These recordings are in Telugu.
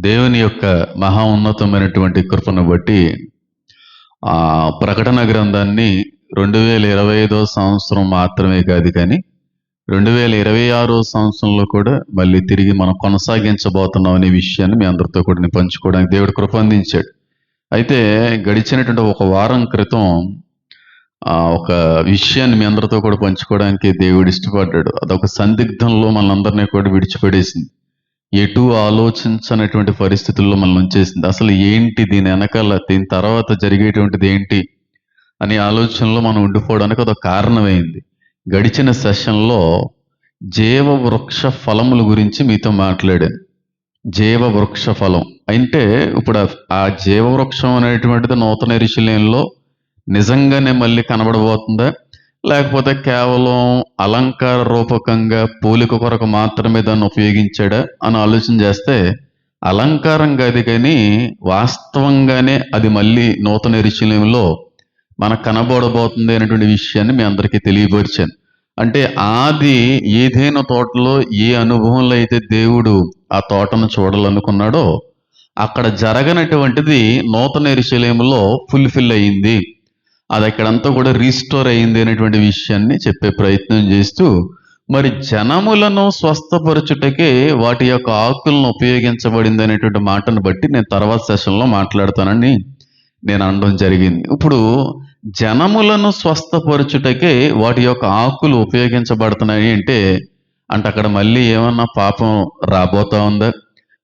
దేవుని యొక్క మహా ఉన్నతమైనటువంటి కృపను బట్టి ప్రకటన గ్రంథాన్ని 2025 సంవత్సరం మాత్రమే కాదు కానీ 2026 సంవత్సరంలో కూడా మళ్ళీ తిరిగి మనం కొనసాగించబోతున్నాం అనే విషయాన్ని మీ అందరితో కూడా నేను పంచుకోవడానికి దేవుడు కృప అందించాడు. అయితే గడిచినటువంటి ఒక వారం క్రితం ఒక విషయాన్ని మీ అందరితో కూడా పంచుకోవడానికి దేవుడు ఇష్టపడ్డాడు. అదొక సందిగ్ధంలో మనందరినీ కూడా విడిచిపెడేసింది. ఎటు ఆలోచించనటువంటి పరిస్థితుల్లో మనల్ని ఉంచేసింది. అసలు ఏంటి దీని వెనకాల, దీని తర్వాత జరిగేటువంటిది ఏంటి అనే ఆలోచనలో మనం ఉండిపోవడానికి అదొక కారణమైంది. గడిచిన సెషన్లో జీవవృక్ష ఫలముల గురించి మీతో మాట్లాడాను. జీవవృక్ష ఫలం అంటే ఇప్పుడు ఆ జీవవృక్షం అనేటువంటిది నూతన యెరూషలేములో నిజంగానే మళ్ళీ కనబడబోతుందా, లేకపోతే కేవలం అలంకార రూపకంగా పోలిక కొరకు మాత్రమే దాన్ని ఉపయోగించాడా అని ఆలోచన చేస్తే అలంకారం కాదు, కానీ వాస్తవంగానే అది మళ్ళీ నూతన యెరూషలేములో మనకు కనబడబోతుంది అనేటువంటి విషయాన్ని మీ అందరికీ తెలియపరిచాను. అంటే ఆది ఏదైనా తోటలో ఏ అనుభవంలో అయితే దేవుడు ఆ తోటను చూడాలనుకున్నాడో అక్కడ జరగనటువంటిది నూతన యెరూషలేములో ఫుల్ఫిల్ అయ్యింది. అది అక్కడంతా కూడా రీస్టోర్ అయింది అనేటువంటి విషయాన్ని చెప్పే ప్రయత్నం చేస్తూ, మరి జనములను స్వస్థపరచుటకే వాటి యొక్క ఆకులను ఉపయోగించబడింది అనేటువంటి మాటను బట్టి నేను తర్వాత సెషన్లో మాట్లాడతానని నేను అనడం జరిగింది. ఇప్పుడు జనములను స్వస్థపరచుటకే వాటి యొక్క ఆకులు ఉపయోగించబడుతున్నాయి అంటే అక్కడ మళ్ళీ ఏమన్నా పాపం రాబోతా ఉందా,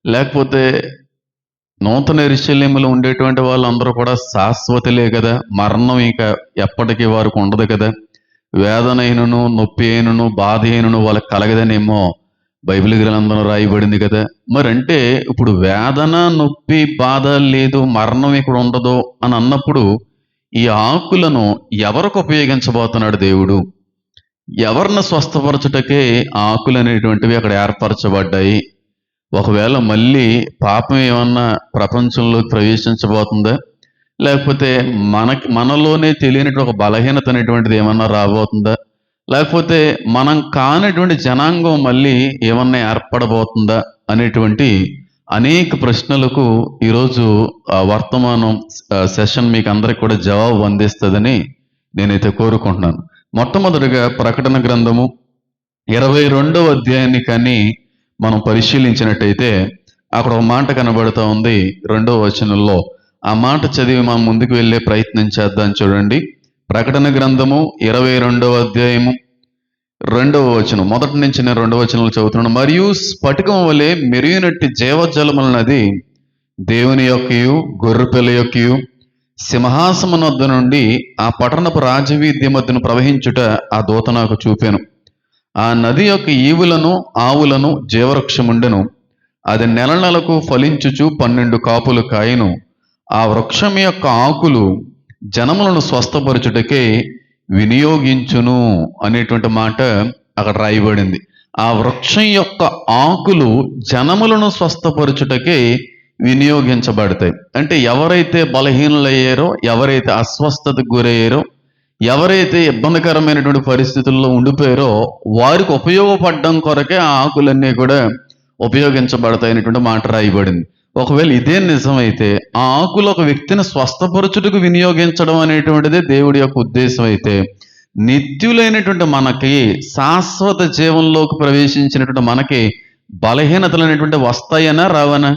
లేకపోతే నూతన యెరూషలేములో ఉండేటువంటి వాళ్ళందరూ కూడా శాశ్వతులే కదా, మరణం ఇక ఎప్పటికీ వారికి ఉండదు కదా, వేదన అయినను నొప్పి అయినను బాధ అయినను వాళ్ళకి కలగదనేమో బైబిల్ గ్రంథంలో రాయబడింది కదా. మరి అంటే ఇప్పుడు వేదన నొప్పి బాధ లేదు, మరణం ఇక్కడ ఉండదు అని అన్నప్పుడు ఈ ఆకులను ఎవరికి ఉపయోగించబోతున్నాడు దేవుడు? ఎవరిని స్వస్థపరచుటకే ఆకులు అనేటువంటివి అక్కడ ఏర్పరచబడ్డాయి? ఒకవేళ మళ్ళీ పాపం ఏమన్నా ప్రపంచంలోకి ప్రవేశించబోతుందా, లేకపోతే మనలోనే తెలియనటువంటి ఒక బలహీనత అనేటువంటిది ఏమన్నా రాబోతుందా, లేకపోతే మనం కానటువంటి జనాంగం మళ్ళీ ఏమన్నా ఏర్పడబోతుందా అనేటువంటి అనేక ప్రశ్నలకు ఈరోజు వర్తమానం సెషన్ మీకు అందరికి కూడా జవాబు అందిస్తుందని నేనైతే కోరుకుంటున్నాను. మొట్టమొదటిగా ప్రకటన గ్రంథము 22వ అధ్యాయాన్ని కానీ మనం పరిశీలించినట్టయితే అక్కడ ఒక మాట కనబడుతూ ఉంది 2వ వచనంలో. ఆ మాట చదివి మనం ముందుకు వెళ్ళే ప్రయత్నం చేద్దాం. చూడండి, ప్రకటన గ్రంథము 22వ అధ్యాయము 2వ వచనం. మొదటి నుంచి నేను 2వ వచనంలో చదువుతున్నాను. మరియు స్ఫటికం వలె మెరిగినట్టి జీవజలముల నది దేవుని యొక్కయు గొర్రెపిల్ల యొక్కయు సింహాసనం వద్ద నుండి ఆ పట్టణపు రాజవీధి మధ్యను ప్రవహించుట ఆ దూత నాకు చూపాను. ఆ నది యొక్క ఈవులను ఆవులను జీవవృక్షముండెను. అది నెలకు ఫలించుచు 12 కాపులు కాయను. ఆ వృక్షం యొక్క ఆకులు జనములను స్వస్థపరచుటకే వినియోగించును అనేటువంటి మాట అక్కడ రాయబడింది. ఆ వృక్షం యొక్క ఆకులు జనములను స్వస్థపరచుటకే వినియోగించబడతాయి. అంటే ఎవరైతే బలహీనులయ్యారో, ఎవరైతే అస్వస్థతకు గురయ్యారో, ఎవరైతే ఇబ్బందికరమైనటువంటి పరిస్థితుల్లో ఉండిపోయారో వారికి ఉపయోగపడడం కొరకే ఆ ఆకులన్నీ కూడా ఉపయోగించబడతాయనేటువంటి మాట రాయబడింది. ఒకవేళ ఇదే నిజమైతే ఆ ఆకులు ఒక వ్యక్తిని స్వస్థపరచుటకు వినియోగించడం అనేటువంటిదే దేవుడి యొక్క ఉద్దేశం అయితే, నిత్యులైనటువంటి మనకి, శాశ్వత జీవంలోకి ప్రవేశించినటువంటి మనకి బలహీనతలు అనేటువంటి వస్తాయనా రావనా?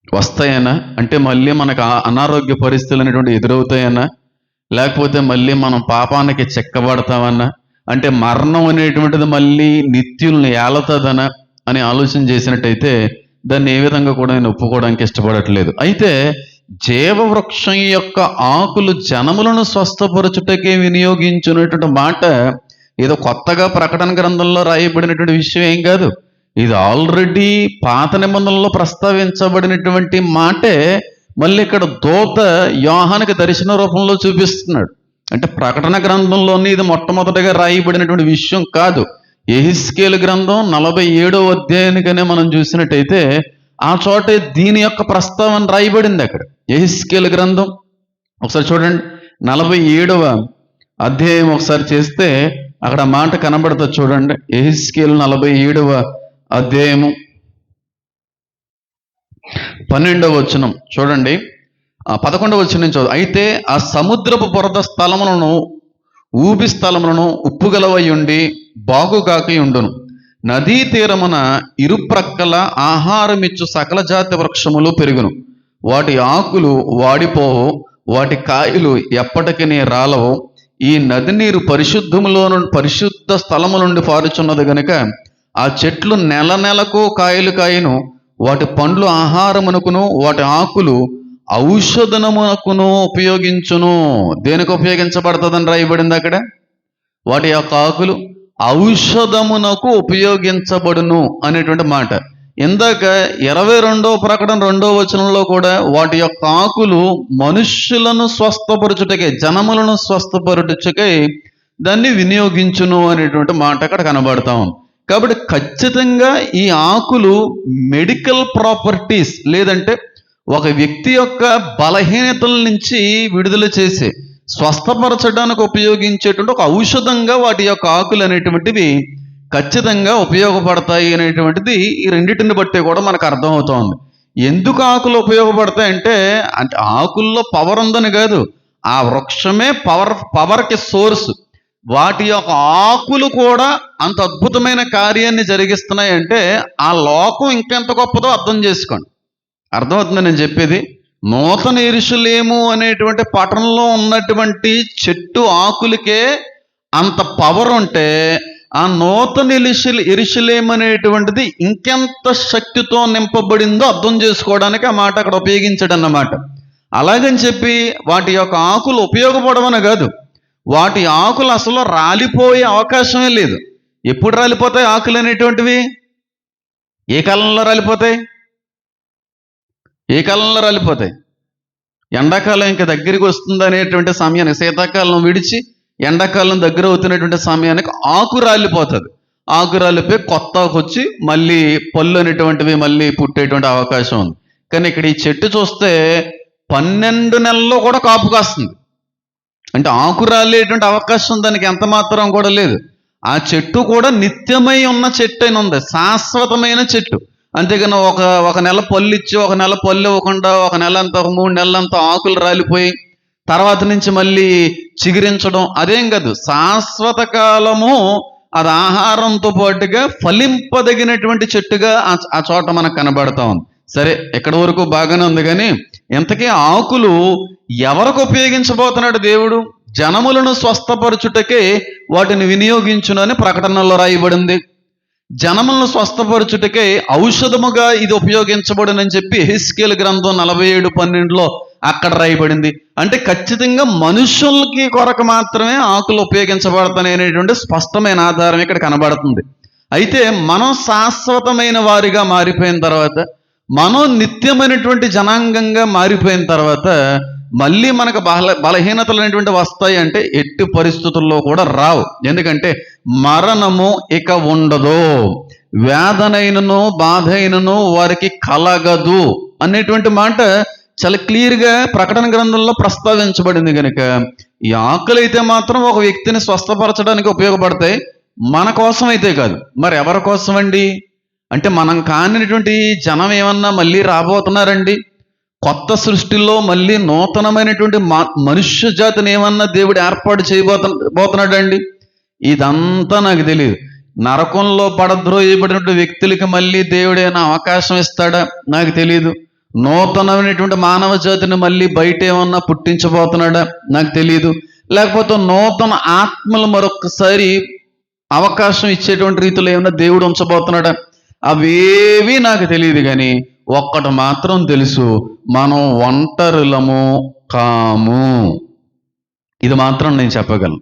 వస్తాయనా? అంటే మళ్ళీ మనకు అనారోగ్య పరిస్థితులు అనేటువంటి ఎదురవుతాయనా, లేకపోతే మళ్ళీ మనం పాపానికి చెక్కబడతామన్నా, అంటే మరణం అనేటువంటిది మళ్ళీ నిత్యుల్ని ఏలతదనా అని ఆలోచన చేసినట్టయితే దాన్ని ఏ విధంగా కూడా నేను ఒప్పుకోవడానికి ఇష్టపడట్లేదు. అయితే జీవవృక్షం యొక్క ఆకులు జనములను స్వస్థపరచుటకే వినియోగించున్నటువంటి మాట ఏదో కొత్తగా ప్రకటన గ్రంథంలో రాయబడినటువంటి విషయం ఏం కాదు. ఇది ఆల్రెడీ పాత నిబంధనలో ప్రస్తావించబడినటువంటి మాటే మళ్ళీ ఇక్కడ దూత యోహానుకి దర్శన రూపంలో చూపిస్తున్నాడు. అంటే ప్రకటన గ్రంథంలోని ఇది మొట్టమొదటిగా రాయబడినటువంటి విషయం కాదు. యెహెజ్కేలు గ్రంథం 47వ అధ్యాయానికనే మనం చూసినట్టయితే ఆ చోటే దీని యొక్క ప్రస్తావన రాయబడింది. అక్కడ యెహెజ్కేలు గ్రంథం ఒకసారి చూడండి, 47వ అధ్యాయం ఒకసారి చేస్తే అక్కడ మాట కనబడుతుంది. చూడండి, యెహెజ్కేలు 47వ అధ్యాయము 12వ వచనం చూడండి. 11వ వచనం చదువు. అయితే ఆ సముద్రపు బురద స్థలములను ఊబి స్థలములను ఉప్పుగలవై ఉండి బాగుగాకి ఉండును. నదీ తీరమున ఇరుప్రక్కల ఆహారమిచ్చు సకల జాతి వృక్షములు పెరుగును. వాటి ఆకులు వాడిపోవు, వాటి కాయలు ఎప్పటికీ రాలవు. ఈ నది నీరు పరిశుద్ధ స్థలము నుండి పారుచున్నది గనుక ఆ చెట్లు నెల నెలకు కాయలు కాయను. వాటి పండ్లు ఆహారమునకును వాటి ఆకులు ఔషధమునకును ఉపయోగించును. దేనికి ఉపయోగించబడుతుందని రాయబడింది అక్కడ? వాటి యొక్క ఆకులు ఔషధమునకు ఉపయోగించబడును అనేటువంటి మాట. ఇందాక 22వ ప్రకటన 2వ వచనంలో కూడా వాటి యొక్క ఆకులు మనుష్యులను స్వస్థపరచుటకే, జనములను స్వస్థపరచుటకే దాన్ని వినియోగించును అనేటువంటి మాట అక్కడ కనబడతా ఉంది. కాబట్టి ఖచ్చితంగా ఈ ఆకులు మెడికల్ ప్రాపర్టీస్, లేదంటే ఒక వ్యక్తి యొక్క బలహీనతల నుంచి విడుదల చేసే, స్వస్థపరచడానికి ఉపయోగించేటువంటి ఒక ఔషధంగా వాటి యొక్క ఆకులు అనేటువంటివి ఖచ్చితంగా ఉపయోగపడతాయి అనేటువంటిది ఈ రెండింటిని బట్టి కూడా మనకు అర్థమవుతోంది. ఎందుకు ఆకులు ఉపయోగపడతాయంటే, అంటే ఆకుల్లో పవర్ ఉందని కాదు, ఆ వృక్షమే పవర్కి సోర్స్. వాటి యొక్క ఆకులు కూడా అంత అద్భుతమైన కార్యాన్ని జరిగిస్తున్నాయంటే ఆ లోకం ఇంకెంత గొప్పదో అర్థం చేసుకోండి. అర్థమవుతుంది నేను చెప్పేది? నూతన యెరూషలేము అనేటువంటి పట్టణంలో ఉన్నటువంటి చెట్టు ఆకులకే అంత పవర్ ఉంటే ఆ నూతన యెరూషలేము అనేటువంటిది ఇంకెంత శక్తితో నింపబడిందో అర్థం చేసుకోవడానికి ఆ మాట అక్కడ ఉపయోగించాడు అన్నమాట. అలాగని చెప్పి వాటి యొక్క ఆకులు ఉపయోగపడవని కాదు, వాటి ఆకులు అసలు రాలిపోయే అవకాశమే లేదు. ఎప్పుడు రాలిపోతాయి ఆకులు అనేటువంటివి? ఏ కాలంలో రాలిపోతాయి? ఏ కాలంలో రాలిపోతాయి? ఎండాకాలం ఇంకా దగ్గరికి వస్తుంది అనేటువంటి సమయానికి, శీతాకాలం విడిచి ఎండాకాలం దగ్గర అవుతున్నటువంటి సమయానికి ఆకు రాలిపోతుంది. ఆకు రాలిపోయి కొత్త ఆకు వచ్చి మళ్ళీ పళ్ళు అనేటువంటివి మళ్ళీ పుట్టేటువంటి అవకాశం ఉంది. కానీ ఇక్కడ ఈ చెట్టు చూస్తే 12 నెలల్లో కూడా కాపు కాస్తుంది. అంటే ఆకు రాలేటువంటి అవకాశం దానికి ఎంత మాత్రం కూడా లేదు. ఆ చెట్టు కూడా నిత్యమై ఉన్న చెట్టు అయిన ఉంది, శాశ్వతమైన చెట్టు. అంతేగాని ఒక నెల పళ్ళు ఇచ్చి ఒక నెల పళ్ళు ఇవ్వకుండా ఒక నెల అంతా, ఒక 3 నెలలంతా ఆకులు రాలిపోయి తర్వాత నుంచి మళ్ళీ చిగురించడం అదేం కాదు. శాశ్వత కాలము అది ఆహారంతో పాటుగా ఫలింపదగినటువంటి చెట్టుగా ఆ చోట మనకు కనబడతా ఉంది. సరే, ఎక్కడి వరకు బాగానే ఉంది. కానీ ఇంతకీ ఆకులు ఎవరికి ఉపయోగించబోతున్నాడు దేవుడు? జనములను స్వస్థపరచుటకే వాటిని వినియోగించునని ప్రకటనలో రాయబడింది. జనములను స్వస్థపరచుటకే ఔషధముగా ఇది ఉపయోగించబడునని చెప్పి యెహెజ్కేలు గ్రంథం 47:12 అక్కడ రాయబడింది. అంటే ఖచ్చితంగా మనుషులకి కొరకు మాత్రమే ఆకులు ఉపయోగించబడతాయి అనేటువంటి స్పష్టమైన ఆధారం ఇక్కడ కనబడుతుంది. అయితే మనం శాశ్వతమైన వారిగా మారిపోయిన తర్వాత, మనం నిత్యమైనటువంటి జనాంగంగా మారిపోయిన తర్వాత మళ్ళీ మనకు బలహీనతలు అనేటువంటి వస్తాయి అంటే ఎట్టి పరిస్థితుల్లో కూడా రావు. ఎందుకంటే మరణము ఇక ఉండదు, వేదనైనను బాధైనను వారికి కలగదు అనేటువంటి మాట చాలా క్లియర్గా ప్రకటన గ్రంథంలో ప్రస్తావించబడింది. కనుక ఈ ఆకులు అయితే మాత్రం ఒక వ్యక్తిని స్వస్థపరచడానికి ఉపయోగపడతాయి, మన కోసం అయితే కాదు. మరి ఎవరి కోసం అండి అంటే, మనం కానిటువంటి జనం ఏమన్నా మళ్ళీ రాబోతున్నారండి? కొత్త సృష్టిలో మళ్ళీ నూతనమైనటువంటి మనుష్య జాతిని ఏమన్నా దేవుడు ఏర్పాటు చేయబోతున్నాడండి? ఇదంతా నాకు తెలియదు. నరకంలో పడద్రోయబడినటువంటి వ్యక్తులకి మళ్ళీ దేవుడైనా అవకాశం ఇస్తాడా? నాకు తెలియదు. నూతనమైనటువంటి మానవ జాతిని మళ్ళీ బయట ఏమన్నా పుట్టించబోతున్నాడా? నాకు తెలియదు. లేకపోతే నూతన ఆత్మలు మరొకసారి అవకాశం ఇచ్చేటువంటి రీతిలో ఏమన్నా దేవుడు ఉంచబోతున్నాడా? అవేవి నాకు తెలియదు. కానీ ఒక్కటి మాత్రం తెలుసు, మనం ఒంటరులము కాము. ఇది మాత్రం నేను చెప్పగలను.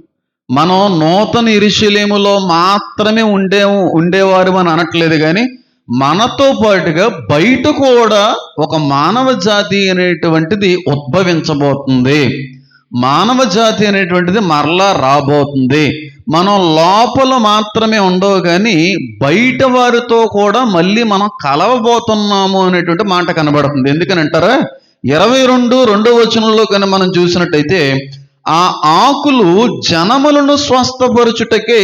మనం నూతన యెరూషలేములో మాత్రమే ఉండేవారు అని అనట్లేదు, కానీ మనతో పాటుగా బయట కూడా ఒక మానవ జాతి అనేటువంటిది ఉద్భవించబోతుంది. మానవ జాతి అనేటువంటిది మరలా రాబోతుంది. మనం లోపల మాత్రమే ఉండవు, కానీ బయట వారితో కూడా మళ్ళీ మనం కలవబోతున్నాము అనేటువంటి మాట కనబడుతుంది. ఎందుకని అంటారా? 22:2 వచనంలో కానీ మనం చూసినట్టయితే, ఆ ఆకులు జనములను స్వస్థపరచుటకే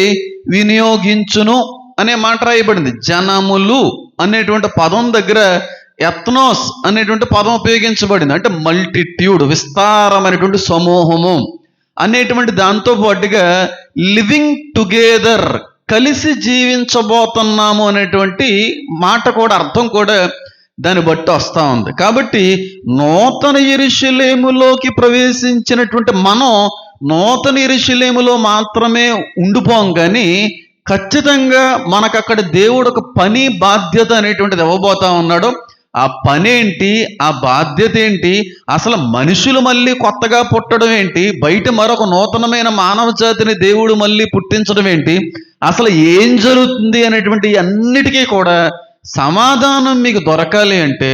వినియోగించును అనే మాట రాయబడింది. జనములు అనేటువంటి పదం దగ్గర ఎత్నోస్ అనేటువంటి పదం ఉపయోగించబడింది. అంటే మల్టిట్యూడ్, విస్తారమైనటువంటి సమూహము అనేటువంటి దాంతో పాటుగా లివింగ్ టుగెదర్, కలిసి జీవించబోతున్నాము అనేటువంటి మాట కూడా, అర్థం కూడా దాన్ని బట్టి వస్తూ ఉంది. కాబట్టి నూతన యెరూషలేములోకి ప్రవేశించినటువంటి మనం నూతన యెరూషలేములో మాత్రమే ఉండిపోం, కానీ ఖచ్చితంగా మనకు అక్కడ దేవుడు ఒక పని, బాధ్యత అనేటువంటిది ఇవ్వబోతా ఉన్నాడు. ఆ పని ఏంటి, ఆ బాధ్యత ఏంటి, అసలు మనుషులు మళ్ళీ కొత్తగా పుట్టడం ఏంటి, బయట మరొక నూతనమైన మానవ జాతిని దేవుడు మళ్ళీ పుట్టించడం ఏంటి, అసలు ఏం జరుగుతుంది అనేటువంటి అన్నిటికీ కూడా సమాధానం మీకు దొరకాలి అంటే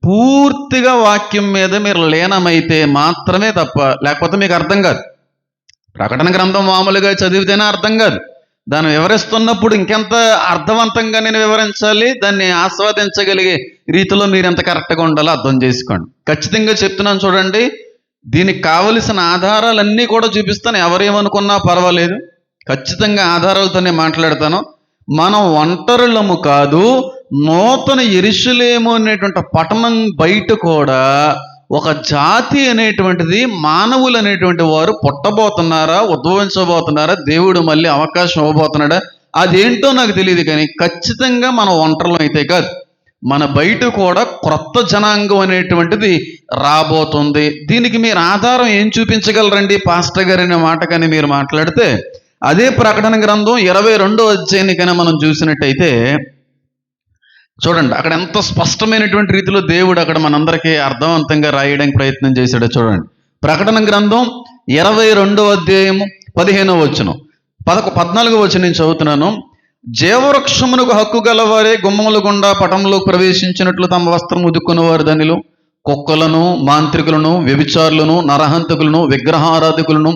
పూర్తిగా వాక్యం మీద మీరు లీనమైతే మాత్రమే తప్ప, లేకపోతే మీకు అర్థం కాదు. ప్రకటన గ్రంథం మామూలుగా చదివితేనే అర్థం కాదు. దాన్ని వివరిస్తున్నప్పుడు ఇంకెంత అర్థవంతంగా నేను వివరించాలి, దాన్ని ఆస్వాదించగలిగే రీతిలో మీరు ఎంత కరెక్ట్గా ఉండాలో అర్థం చేసుకోండి. ఖచ్చితంగా చెప్తున్నాను చూడండి, దీనికి కావలసిన ఆధారాలన్నీ కూడా చూపిస్తాను. ఎవరేమనుకున్నా పర్వాలేదు, ఖచ్చితంగా ఆధారాలతోనే మాట్లాడతాను. మనం ఒంటరులము కాదు, నూతన యెరూషలేము అనేటువంటి పట్టణం బయట కూడా ఒక జాతి అనేటువంటిది, మానవులు అనేటువంటి వారు పుట్టబోతున్నారా, ఉద్భవించబోతున్నారా, దేవుడు మళ్ళీ అవకాశం ఇవ్వబోతున్నాడా, అదేంటో నాకు తెలియదు. కానీ ఖచ్చితంగా మనం ఒంటరిలో అయితే కాదు, మన బయట కూడా క్రొత్త జనాంగం అనేటువంటిది రాబోతుంది. దీనికి మీరు ఆధారం ఏం చూపించగలరండి పాస్టర్ గారు అనే మాట కానీ మీరు మాట్లాడితే, అదే ప్రకటన గ్రంథం 22వ అధ్యాయాన్ని కన్నా మనం చూసినట్టయితే చూడండి, అక్కడ ఎంత స్పష్టమైనటువంటి రీతిలో దేవుడు అక్కడ మనందరికీ అర్థవంతంగా రాయడానికి ప్రయత్నం చేశాడో చూడండి. ప్రకటన గ్రంథం 22వ అధ్యాయము 15వ వచనం, 14వ వచనం నేను చదువుతున్నాను. జీవవృక్షమునకు హక్కు గలవారే గుమ్మముల గుండా పటంలోకి ప్రవేశించినట్లు తమ వస్త్రం ఉదుక్కున్న వారు దానిలో కుక్కలను, మాంత్రికులను, వ్యభిచారులను, నరహంతకులను, విగ్రహారాధికులను,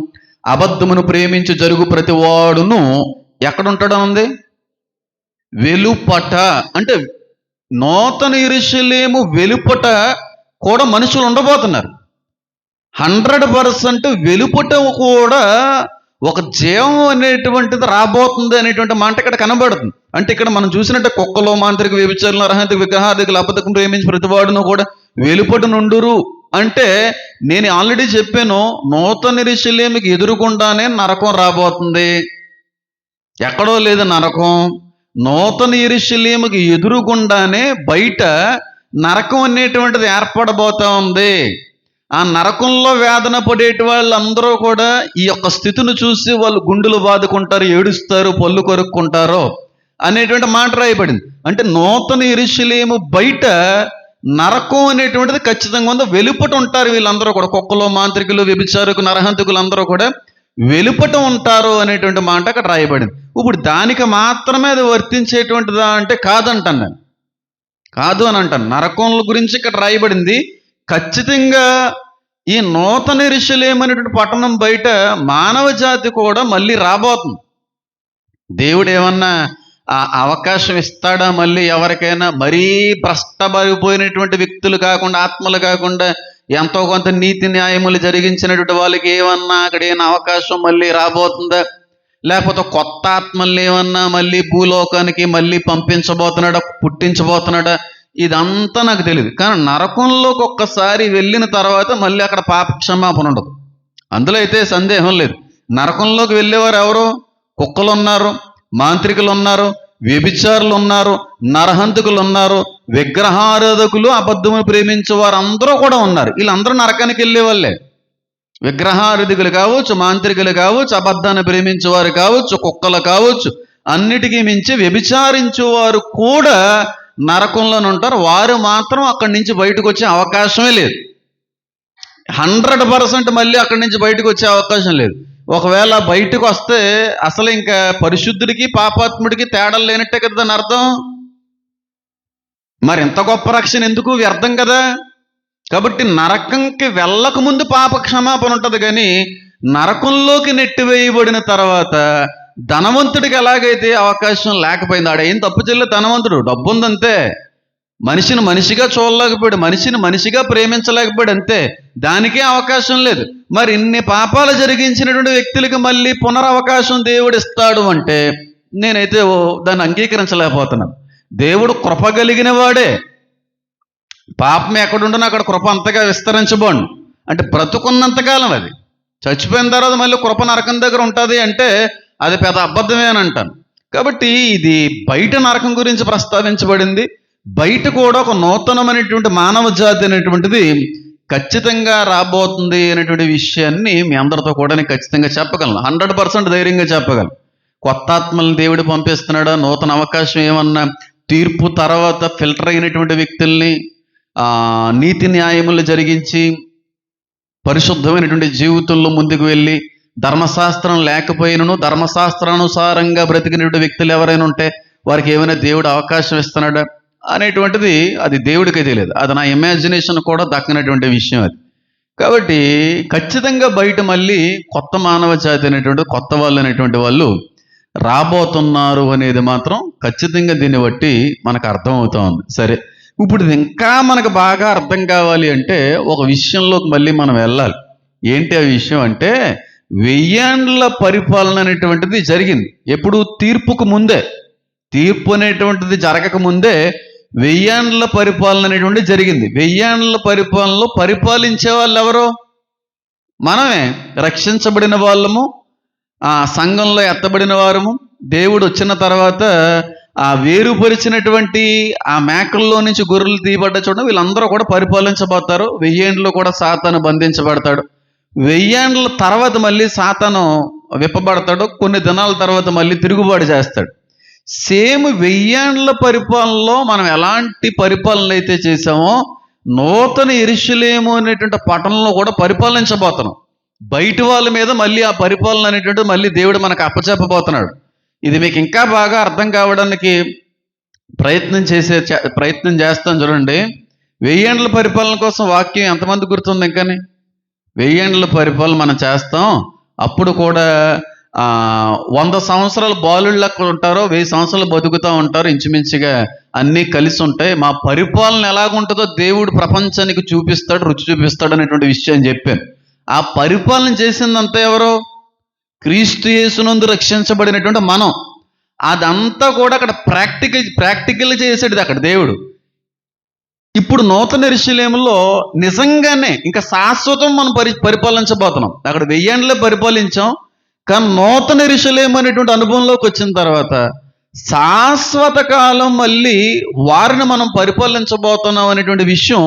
అబద్ధమును ప్రేమించి జరుగు ప్రతి వాడును ఎక్కడుంటాడనుంది? వెలుపట. అంటే నూతన యెరూషలేము వెలుపట కూడా మనుషులు ఉండబోతున్నారు. 100% వెలుపట కూడా ఒక జీవం అనేటువంటిది రాబోతుంది అనేటువంటి మాట ఇక్కడ కనబడుతుంది. అంటే ఇక్కడ మనం చూసినట్టు కుక్కలో, మాంత్రిక, వ్యభిచారులు, నరహంతకు, విగ్రహాదికులు, అబద్ధం ప్రేమించి ప్రతివాడును కూడా వెలుపట నుండురు. అంటే నేను ఆల్రెడీ చెప్పాను, నూతన యెరూషలేముకి ఎదురుగుండానే నరకం రాబోతుంది. ఎక్కడో లేదు నరకం, నూతన యెరూషలేముకి ఎదురుగుండానే బయట నరకం అనేటువంటిది ఏర్పడబోతా ఉంది. ఆ నరకంలో వేదన పడేటి వాళ్ళందరూ కూడా ఈ యొక్క స్థితిని చూసి వాళ్ళు గుండెలు బాదుకుంటారు, ఏడుస్తారు, పళ్ళు కొరుక్కుంటారు అనేటువంటి మాట రాయబడింది. అంటే నూతన యెరూషలేము బయట నరకం అనేటువంటిది ఖచ్చితంగా ఉంది. వెలుపట ఉంటారు వీళ్ళందరూ కూడా, కుక్కలు, మాంత్రికులు, వ్యభిచారుకు, నరహంతకులు అందరూ కూడా వెలుపట ఉంటారు అనేటువంటి మాట అక్కడ రాయబడింది. ఇప్పుడు దానికి మాత్రమే అది వర్తించేటువంటిదా అంటే కాదంటాను నేను, కాదు అని అంటాను. నరకం గురించి ఇక్కడ రాయబడింది. ఖచ్చితంగా ఈ నూతన యెరూషలేము అనేటువంటి పట్టణం బయట మానవ జాతి కూడా మళ్ళీ రాబోతుంది. దేవుడు ఏమన్నా ఆ అవకాశం ఇస్తాడా మళ్ళీ ఎవరికైనా? మరీ భ్రష్టపడిపోయినటువంటి వ్యక్తులు కాకుండా, ఆత్మలు కాకుండా, ఎంతో కొంత నీతి న్యాయములు జరిగించినటువంటి వాళ్ళకి ఏమన్నా అక్కడ ఏమైనా అవకాశం మళ్ళీ రాబోతుందా? లేకపోతే కొత్త ఆత్మల్ని ఏమన్నా మళ్ళీ భూలోకానికి మళ్ళీ పంపించబోతున్నాడా, పుట్టించబోతున్నాడా? ఇదంతా నాకు తెలియదు. కానీ నరకంలోకి ఒక్కసారి వెళ్ళిన తర్వాత మళ్ళీ అక్కడ పాప క్షమాపణ ఉండదు, అందులో అయితే సందేహం లేదు. నరకంలోకి వెళ్ళేవారు ఎవరు? కుక్కలు ఉన్నారు, మాంత్రికులు ఉన్నారు, వ్యభిచారులు ఉన్నారు, నరహంతకులు ఉన్నారు, విగ్రహారాధకులు, అబద్ధమును ప్రేమించే వారు అందరూ కూడా ఉన్నారు. వీళ్ళందరూ నరకానికి వెళ్ళే వాళ్ళే. విగ్రహారాధకులు కావచ్చు, మాంత్రికులు కావచ్చు, అబద్ధాన్ని ప్రేమించేవారు కావచ్చు, కుక్కలు కావచ్చు, అన్నిటికీ మించి వ్యభిచారించేవారు కూడా నరకంలోనే ఉంటారు. వారు మాత్రం అక్కడి నుంచి బయటకు వచ్చే అవకాశమే లేదు. 100% మళ్ళీ అక్కడి నుంచి బయటకు వచ్చే అవకాశం లేదు. ఒకవేళ బయటకు వస్తే అసలు ఇంకా పరిశుద్ధుడికి పాపాత్ముడికి తేడా లేనట్టే కదా దాని అర్థం. మరి ఇంత గొప్ప రక్షణ ఎందుకు? వ్యర్థం కదా. కాబట్టి నరకంకి వెళ్ళక ముందు పాప క్షమాపణ ఉంటుంది, కానీ నరకంలోకి నెట్టివేయబడిన తర్వాత ధనవంతుడికి ఎలాగైతే అవకాశం లేకపోయింది, ఆడేం తప్పు చెల్లె, ధనవంతుడు డబ్బు ఉందంతే, మనిషిని మనిషిగా చూడలేకపోయాడు, మనిషిని మనిషిగా ప్రేమించలేకపోయాడు, అంతే, దానికే అవకాశం లేదు. మరి ఇన్ని పాపాలు జరిగించినటువంటి వ్యక్తులకి మళ్ళీ పునరవకాశం దేవుడు ఇస్తాడు అంటే నేనైతే దాన్ని అంగీకరించలేకపోతున్నాను. దేవుడు కృప కలిగిన వాడే, పాపం ఎక్కడుండనో అక్కడ కృప అంతగా విస్తరించబోండి. అంటే బ్రతుకున్నంతకాలం అది, చచ్చిపోయిన తర్వాత మళ్ళీ కృప నరకం దగ్గర ఉంటుంది అంటే అది పెద్ద అబద్ధమే అని అంటాను. కాబట్టి ఇది బయట నరకం గురించి ప్రస్తావించబడింది. బయట కూడా ఒక నూతనమైనటువంటి మానవ జాతి అనేటువంటిది ఖచ్చితంగా రాబోతుంది అనేటువంటి విషయాన్ని మీ అందరితో కూడా నేను ఖచ్చితంగా చెప్పగలను. 100% ధైర్యంగా చెప్పగలను. కొత్త ఆత్మల్ని దేవుడు పంపిస్తున్నాడా? నూతన అవకాశం ఏమన్నా? తీర్పు తర్వాత ఫిల్టర్ అయినటువంటి వ్యక్తుల్ని నీతి న్యాయములు జరిగించి పరిశుద్ధమైనటువంటి జీవితంలో ముందుకు వెళ్ళి ధర్మశాస్త్రం లేకపోయినను ధర్మశాస్త్రానుసారంగా బ్రతికినటువంటి వ్యక్తులు ఎవరైనా ఉంటే వారికి ఏమైనా దేవుడు అవకాశం ఇస్తున్నాడా అనేటువంటిది అది దేవుడికే తెలియదు. అది నా ఇమాజినేషన్ కూడా దక్కనటువంటి విషయం అది. కాబట్టి ఖచ్చితంగా బయట మళ్ళీ కొత్త మానవ జాతి అనేటువంటి కొత్త వాళ్ళు అనేటువంటి వాళ్ళు రాబోతున్నారు అనేది మాత్రం ఖచ్చితంగా దీన్ని బట్టి మనకు అర్థమవుతా ఉంది. సరే, ఇప్పుడు ఇది ఇంకా మనకు బాగా అర్థం కావాలి అంటే ఒక విషయంలోకి మళ్ళీ మనం వెళ్ళాలి. ఏంటి ఆ విషయం అంటే 1000 ఏండ్ల పరిపాలన అనేటువంటిది జరిగింది. ఎప్పుడు? తీర్పుకు ముందే. తీర్పు అనేటువంటిది జరగక ముందే 1000 ఏండ్ల పరిపాలన అనేటువంటిది జరిగింది. 1000 ఏండ్ల పరిపాలనలో పరిపాలించే వాళ్ళు ఎవరు? మనమే, రక్షించబడిన వాళ్ళము, సంఘంలో ఎత్తబడిన వారము. దేవుడు వచ్చిన తర్వాత వేరుపరిచినటువంటి ఆ మేకల్లో నుంచి గొర్రెలు తీయబడ్డ చూడండి, వీళ్ళందరూ కూడా పరిపాలించబోతారు. 1000 ఏండ్లు కూడా సాతాను బంధించబడతాడు. 1000 ఏండ్ల తర్వాత మళ్ళీ సాతాను విప్పబడతాడు. కొన్ని దినాల తర్వాత మళ్ళీ తిరుగుబాటు చేస్తాడు. సేమ్ 1000 ఏండ్ల పరిపాలనలో మనం ఎలాంటి పరిపాలన అయితే చేసామో నూతన యెరూషలేము అనేటువంటి పట్టణంలో కూడా పరిపాలించబోతున్నాం. బయట వాళ్ళ మీద మళ్ళీ ఆ పరిపాలన అనేటువంటిది మళ్ళీ దేవుడు మనకు అప్పచెప్పబోతున్నాడు. ఇది మీకు ఇంకా బాగా అర్థం కావడానికి ప్రయత్నం చేస్తాను చూడండి. 1000 ఏండ్ల పరిపాలన కోసం వాక్యం ఎంతమంది గుర్తుంది? ఇంకాని 1000 ఏండ్ల పరిపాలన మనం చేస్తాం. అప్పుడు కూడా 100 సంవత్సరాలు బాలుళ్ళు అక్కడ ఉంటారో, 1000 సంవత్సరాలు బతుకుతూ ఉంటారు. ఇంచుమించుగా అన్నీ కలిసి ఉంటాయి. మా పరిపాలన ఎలాగుంటుందో దేవుడు ప్రపంచానికి చూపిస్తాడు, రుచి చూపిస్తాడు అనేటువంటి విషయం చెప్పాను. ఆ పరిపాలన చేసిందంతా ఎవరు? క్రీస్తు యేసునందు రక్షించబడినటువంటి మనం. అదంతా కూడా అక్కడ ప్రాక్టికల్ చేసాడు అక్కడ దేవుడు. ఇప్పుడు నూతన యెరూషలేములో నిజంగానే ఇంకా శాశ్వతం మనం పరిపాలించబోతున్నాం. అక్కడ 1000 ఏండ్లే పరిపాలించాం, కానీ నూతన యెరూషలేము అనేటువంటి అనుభవంలోకి వచ్చిన తర్వాత శాశ్వత కాలం మళ్ళీ వారిని మనం పరిపాలించబోతున్నాం అనేటువంటి విషయం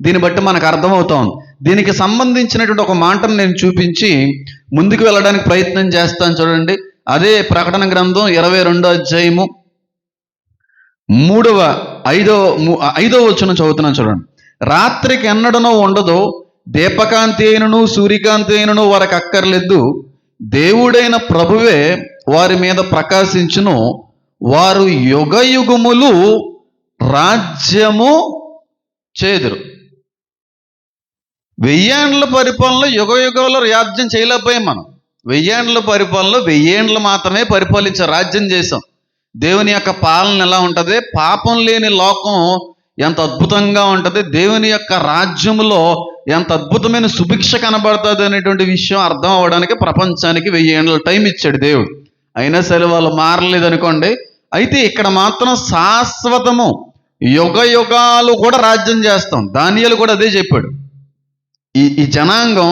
దీన్ని బట్టి మనకు అర్థమవుతాం. దీనికి సంబంధించినటువంటి ఒక మాటను నేను చూపించి ముందుకు వెళ్ళడానికి ప్రయత్నం చేస్తాను చూడండి. అదే ప్రకటన గ్రంథం 22వ అధ్యాయము 5వ వచనం చదువుతున్నాను చూడండి. రాత్రికి ఎన్నడనో ఉండదు, దీపకాంతి అయినను సూర్యకాంతి అయినను వారికి అక్కర్లేదు, దేవుడైన ప్రభువే వారి మీద ప్రకాశించును, వారు యుగ యుగములు రాజ్యము చేదురు. 1000 ఏండ్ల పరిపాలనలో యుగ యుగంలో రాజ్యం చేయలేకపోయాం మనం. 1000 ఏండ్ల పరిపాలనలో 1000 ఏండ్లు మాత్రమే పరిపాలించే రాజ్యం చేసాం. దేవుని యొక్క పాలన ఎలా ఉంటుంది? పాపం లేని లోకం ఎంత అద్భుతంగా ఉంటుంది, దేవుని యొక్క రాజ్యంలో ఎంత అద్భుతమైన సుభిక్ష కనబడుతుంది అనేటువంటి విషయం అర్థం అవ్వడానికి ప్రపంచానికి 1000 ఏండ్ల టైం ఇచ్చాడు దేవుడు. అయినా సరే వాళ్ళు మారలేదు అనుకోండి. అయితే ఇక్కడ మాత్రం శాశ్వతము యుగ యుగాలు కూడా రాజ్యం చేస్తాం. దానియేలు కూడా అదే చెప్పాడు. ఈ జనాంగం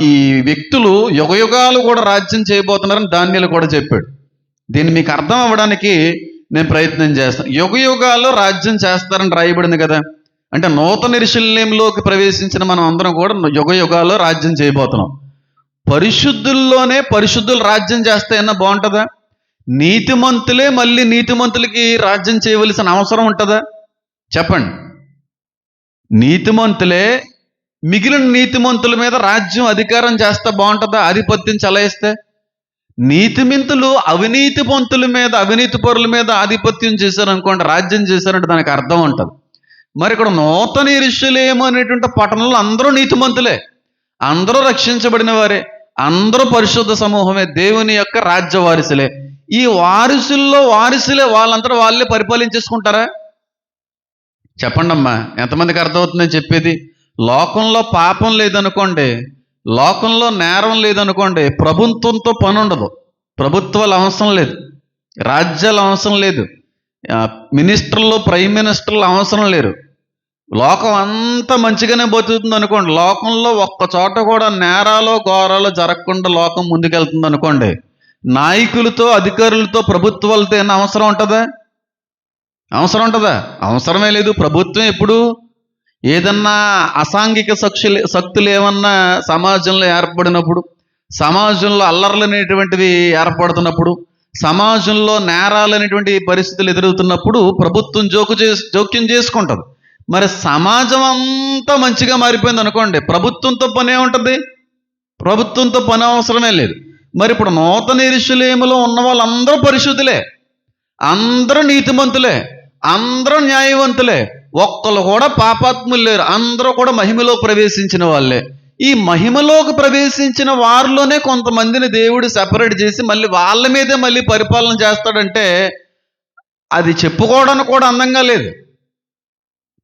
ఈ వ్యక్తులు యుగ యుగాలు కూడా రాజ్యం చేయబోతున్నారని దానియేలు కూడా చెప్పాడు. దీన్ని మీకు అర్థం అవ్వడానికి నేను ప్రయత్నం చేస్తాను. యుగ యుగాల్లో రాజ్యం చేస్తారని రాయబడింది కదా. అంటే నూతన యెరూషలేములోకి ప్రవేశించిన మనం అందరం కూడా యుగ యుగాల్లో రాజ్యం చేయబోతున్నాం. పరిశుద్ధుల్లోనే పరిశుద్ధులు రాజ్యం చేస్తాయన్నా బాగుంటుందా? నీతిమంతులే మళ్ళీ నీతిమంతులకి రాజ్యం చేయవలసిన అవసరం ఉంటుందా? చెప్పండి. నీతిమంతులే మిగిలిన నీతిమంతుల మీద రాజ్యం అధికారం చేస్తే బాగుంటుందా? ఆధిపత్యం చలాయిస్తే. నీతిమంతులు అవినీతి పంతుల మీద, అవినీతి పరుల మీద ఆధిపత్యం చేశారనుకోండి, రాజ్యం చేశారంటే దానికి అర్థం ఉంటుంది. మరి ఇక్కడ నూతన యెరూషలేము అనేటువంటి పట్టణంలో అందరూ నీతిమంతులే, అందరూ రక్షించబడిన వారే, అందరూ పరిశుద్ధ సమూహమే, దేవుని యొక్క రాజ్య వారసులే. ఈ వారసుల్లో వారసులే వాళ్ళంతా వాళ్ళే పరిపాలించేసుకుంటారా? చెప్పండి అమ్మా, ఎంతమందికి అర్థమవుతుందని చెప్పేది? లోకంలో పాపం లేదనుకోండి, లోకంలో నేరం లేదనుకోండి, ప్రభుత్వంతో పని ఉండదు, ప్రభుత్వాలు అవసరం లేదు, రాజ్యాలు అవసరం లేదు, మినిస్టర్లు, ప్రైమ్ మినిస్టర్లు అవసరం లేరు. లోకం అంతా మంచిగానే బతుకుతుంది అనుకోండి, లోకంలో ఒక్క చోట కూడా నేరాలో ఘోరాలో జరగకుండా లోకం ముందుకెళ్తుంది అనుకోండి, నాయకులతో, అధికారులతో, ప్రభుత్వాలతో ఏమైనా అవసరం ఉంటుందా? అవసరమే లేదు. ప్రభుత్వం ఎప్పుడు ఏదన్నా అసాంఘిక శక్తులు ఏమన్నా సమాజంలో ఏర్పడినప్పుడు, సమాజంలో అల్లర్లు అనేటువంటివి ఏర్పడుతున్నప్పుడు, సమాజంలో నేరాలు అనేటువంటి పరిస్థితులు ఎదురవుతున్నప్పుడు ప్రభుత్వం జోక్యం చేసుకుంటుంది. మరి సమాజం అంతా మంచిగా మారిపోయింది అనుకోండి, ప్రభుత్వంతో పని ఏముంటుంది? ప్రభుత్వంతో పని అవసరమే లేదు. మరి ఇప్పుడు నూతన యెరూషలేములో ఉన్న వాళ్ళందరూ పరిశుద్ధులే, అందరూ నీతిమంతులే, అందరూ న్యాయవంతులే, ఒక్కరు కూడా పాపాత్ములు లేరు, అందరూ కూడా మహిమలో ప్రవేశించిన వాళ్ళే. ఈ మహిమలోకి ప్రవేశించిన వారిలోనే కొంతమందిని దేవుడు సెపరేట్ చేసి మళ్ళీ వాళ్ళ మీదే మళ్ళీ పరిపాలన చేస్తాడంటే అది చెప్పుకోవడానికి కూడా అందంగా లేదు.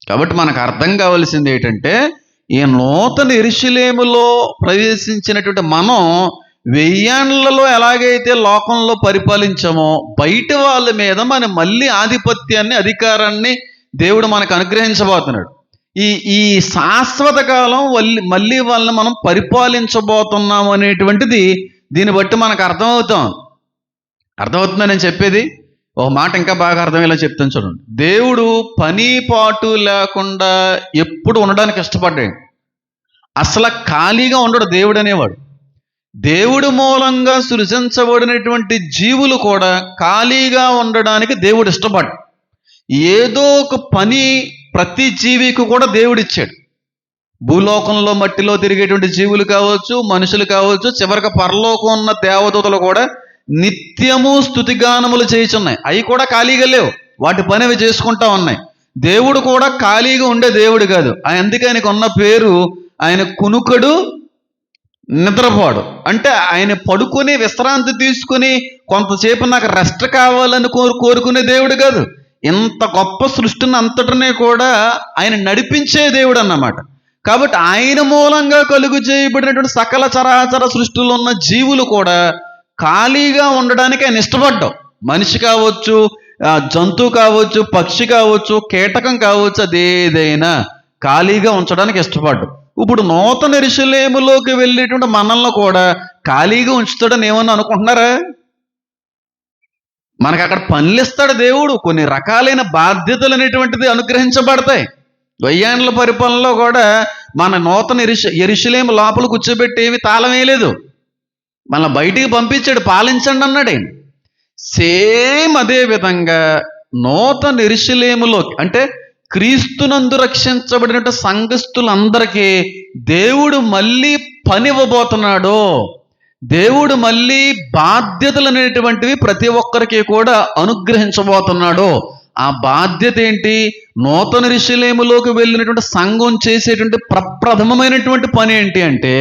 కాబట్టి మనకు అర్థం కావాల్సింది ఏంటంటే, ఈ నూతన యెరూషలేములో ప్రవేశించినటువంటి మనం 1000 ఏండ్లలో ఎలాగైతే లోకంలో పరిపాలించామో, బయట వాళ్ళ మీద మనం మళ్ళీ ఆధిపత్యాన్ని, అధికారాన్ని దేవుడు మనకు అనుగ్రహించబోతున్నాడు. ఈ శాశ్వత కాలం మళ్ళీ వాళ్ళని మనం పరిపాలించబోతున్నాం అనేటువంటిది దీన్ని బట్టి మనకు అర్థమవుతుందని నేను చెప్పేది. ఒక మాట ఇంకా బాగా అర్థమయ్యేలా చెప్తాను చూడండి. దేవుడు పని పాటు లేకుండా ఎప్పుడు ఉండడానికి ఇష్టపడ్డాడు. అసలు ఖాళీగా ఉండడు దేవుడు అనేవాడు. దేవుడు మూలంగా సృజించబడినటువంటి జీవులు కూడా ఖాళీగా ఉండడానికి దేవుడు ఇష్టపడ్డాడు. ఏదో ఒక పని ప్రతి జీవికి కూడా దేవుడు ఇచ్చాడు. భూలోకంలో మట్టిలో తిరిగేటువంటి జీవులు కావచ్చు, మనుషులు కావచ్చు, చివరికి పరలోకం ఉన్న దేవదూతలు కూడా నిత్యము స్తుతిగానములు చేయుచున్నాయి. అవి కూడా ఖాళీగా లేవు, వాటి పని అవి చేసుకుంటా ఉన్నాయి. దేవుడు కూడా ఖాళీగా ఉండే దేవుడు కాదు. అందుకే ఆయనకు ఉన్న పేరు, ఆయన కునుకడు నిద్రపోడు. అంటే ఆయన పడుకొని విశ్రాంతి తీసుకుని కొంతసేపు నాకు రెస్ట్ కావాలని కోరుకునే దేవుడు కాదు. ఇంత గొప్ప సృష్టిని అంతటినే కూడా ఆయన నడిపించే దేవుడు అన్నమాట. కాబట్టి ఆయన మూలంగా కలుగు చేయబడినటువంటి సకల చరాచర సృష్టిలో ఉన్న జీవులు కూడా ఖాళీగా ఉండడానికి ఆయన ఇష్టపడ్డావు. మనిషి కావచ్చు, జంతువు కావచ్చు, పక్షి కావచ్చు, కీటకం కావచ్చు, అదేదైనా ఖాళీగా ఉంచడానికి ఇష్టపడ్డావు. ఇప్పుడు నూతన యెరూషలేములోకి వెళ్ళేటువంటి మనల్ని కూడా ఖాళీగా ఉంచుతాడని ఏమన్నా అనుకుంటున్నారా? మనకు అక్కడ పనులు ఇస్తాడు దేవుడు, కొన్ని రకాలైన బాధ్యతలు అనేటువంటిది అనుగ్రహించబడతాయి. 1000 ఏండ్ల పరిపాలనలో కూడా మన నూతన యెరూషలేము లోపల కూర్చోబెట్టి ఏమి తాళం వేయలేదు, మన బయటికి పంపించాడు, పాలించండి అన్నాడు. సేమ్ అదే విధంగా నూతన యెరూషలేములోకి, అంటే క్రీస్తునందు రక్షించబడినట్టు సంఘస్థులందరికీ దేవుడు మళ్ళీ పని ఇవ్వబోతున్నాడు. దేవుడు మళ్ళీ బాధ్యతలు అనేటువంటివి ప్రతి ఒక్కరికి కూడా అనుగ్రహించబోతున్నాడు. ఆ బాధ్యత ఏంటి? నూతన యెరూషలేములోకి వెళ్ళినటువంటి సంఘం చేసేటువంటి ప్రప్రథమమైనటువంటి పని ఏంటి అంటే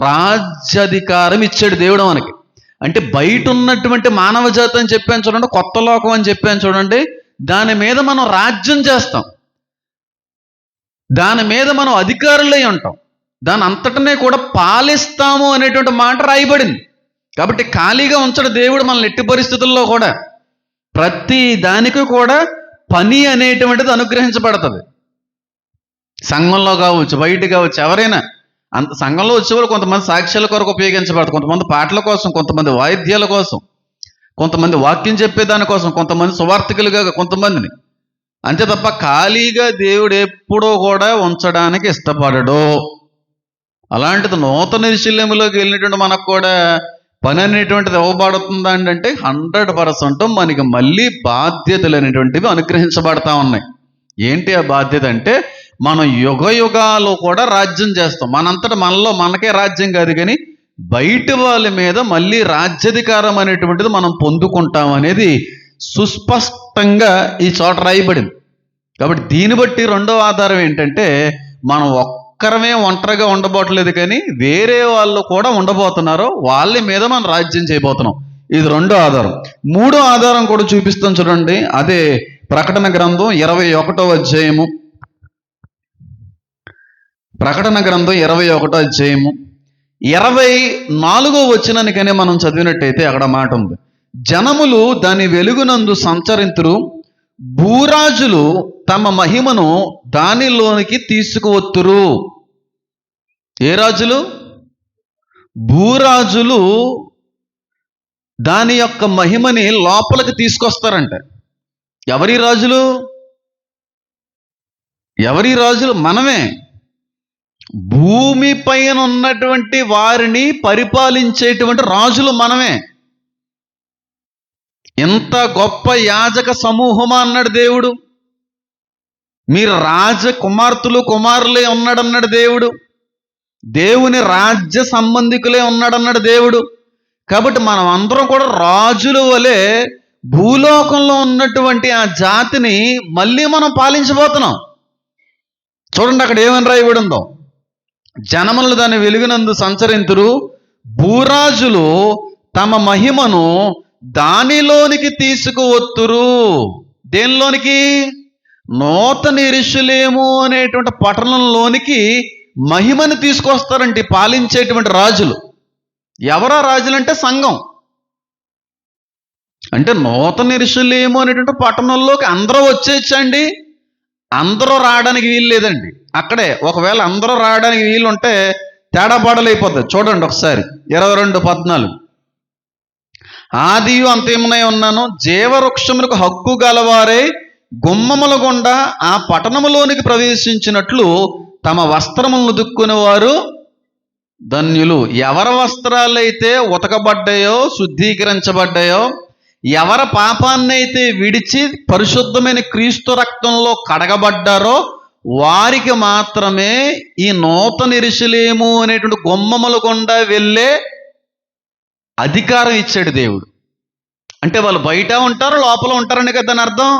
రాజ్యాధికారం ఇచ్చాడు దేవుడు మనకి. అంటే బయట ఉన్నటువంటి మానవ జాతి అని చెప్పాను చూడండి, కొత్త లోకం అని చెప్పాను చూడండి, దాని మీద మనం రాజ్యం చేస్తాం, దాని మీద మనం అధికారులై ఉంటాం, దాని అంతటనే కూడా పాలిస్తాము అనేటువంటి మాట రాయబడింది. కాబట్టి ఖాళీగా ఉంచడు దేవుడు మనల్ని ఎట్టి పరిస్థితుల్లో కూడా. ప్రతి దానికి కూడా పని అనేటువంటిది అనుగ్రహించబడుతుంది. సంఘంలో కావచ్చు, బయట కావచ్చు, ఎవరైనా సంఘంలో వచ్చేవాళ్ళు కొంతమంది సాక్ష్యాల కొరకు ఉపయోగించబడతారు, కొంతమంది పాటల కోసం, కొంతమంది వాయిద్యాల కోసం, కొంతమంది వాక్యం చెప్పేదానికోసం, కొంతమంది సువార్థికులుగా, కొంతమందిని. అంతే తప్ప ఖాళీగా దేవుడు ఎప్పుడూ కూడా ఉంచడానికి ఇష్టపడడు. అలాంటిది నూతన యెరూషలేములోకి వెళ్ళినటువంటి మనకు కూడా పని అనేటువంటిది ఇవ్వబడుతుందా అంటే 100% మనకి మళ్ళీ బాధ్యతలు అనేటువంటివి అనుగ్రహించబడతా ఉన్నాయి. ఏంటి ఆ బాధ్యత అంటే, మనం యుగ యుగాలు కూడా రాజ్యం చేస్తాం. మనలో మనకే రాజ్యం కాదు, కానీ బయట వాళ్ళ మీద మళ్ళీ రాజ్యాధికారం అనేటువంటిది మనం పొందుకుంటాం అనేది సుస్పష్టంగా ఈ చోట రాయబడింది. కాబట్టి దీన్ని బట్టి రెండో ఆధారం ఏంటంటే, మనం ఒక్కరమే ఒంటరిగా ఉండబోట్లేదు, కానీ వేరే వాళ్ళు కూడా ఉండబోతున్నారు, వాళ్ళ మీద మనం రాజ్యం చేయబోతున్నాం. ఇది రెండో ఆధారం. మూడో ఆధారం కూడా చూపిస్తాం చూడండి. అదే ప్రకటన గ్రంథం 21వ అధ్యాయము. ప్రకటన గ్రంథం 21వ అధ్యాయము 24వ వచనానికనే మనం చదివినట్టయితే అక్కడ మాట ఉంది. జనములు దాని వెలుగునందు సంచరింతురు, భూరాజులు తమ మహిమను దానిలోనికి తీసుకువత్తురు. ఏ రాజులు? భూరాజులు దాని యొక్క మహిమని లోపలికి తీసుకొస్తారంట. ఎవరి రాజులు? ఎవరి రాజులు? మనమే. భూమి పైన ఉన్నటువంటి వారిని పరిపాలించేటువంటి రాజులు మనమే. ఎంత గొప్ప యాజక సమూహమా అన్నాడు దేవుడు. మీరు రాజకుమార్తెలు కుమారులే ఉన్నాడన్నాడు దేవుడు. దేవుని రాజ్య సంబంధికులే ఉన్నాడన్నాడు దేవుడు. కాబట్టి మనం అందరం కూడా రాజుల వలె భూలోకంలో ఉన్నటువంటి ఆ జాతిని మళ్ళీ మనం పాలించబోతున్నాం. చూడండి అక్కడ ఏమని రాయబడి ఉందో, జనములు దాని వెలుగునందు సంచరింతురు, భూరాజులు తమ మహిమను దానిలోనికి తీసుకువత్తురు. దేనిలోనికి? నూతన యెరూషలేము అనేటువంటి పట్టణంలోనికి మహిమను తీసుకొస్తారంటే పాలించేటువంటి రాజులు. ఎవరా రాజులంటే సంఘం. అంటే నూతన యెరూషలేము అనేటువంటి పట్టణంలోకి అందరూ వచ్చేయచ్చండి? అందరూ రావడానికి వీలు లేదండి. అక్కడే ఒకవేళ అందరూ రావడానికి వీలు ఉంటే తేడా పాడలైపోతుంది. చూడండి ఒకసారి 22:14. ఆదియు అంత్యమునై ఉన్నాను, జీవవృక్షములకు హక్కు గలవారే గుమ్మముల గుండా ఆ పట్టణములోనికి ప్రవేశించినట్లు తమ వస్త్రములను దుక్కుని వారు ధన్యులు. ఎవరి వస్త్రాలైతే ఉతకబడ్డాయో, శుద్ధీకరించబడ్డాయో, ఎవరి పాపాన్నైతే విడిచి పరిశుద్ధమైన క్రీస్తు రక్తంలో కడగబడ్డారో వారికి మాత్రమే ఈ నూతన యెరూషలేము అనేటువంటి గుమ్మముల గుండా వెళ్ళే అధికారం ఇచ్చాడు దేవుడు. అంటే వాళ్ళు బయట ఉంటారు, లోపల ఉంటారని కదా దాని అర్థం.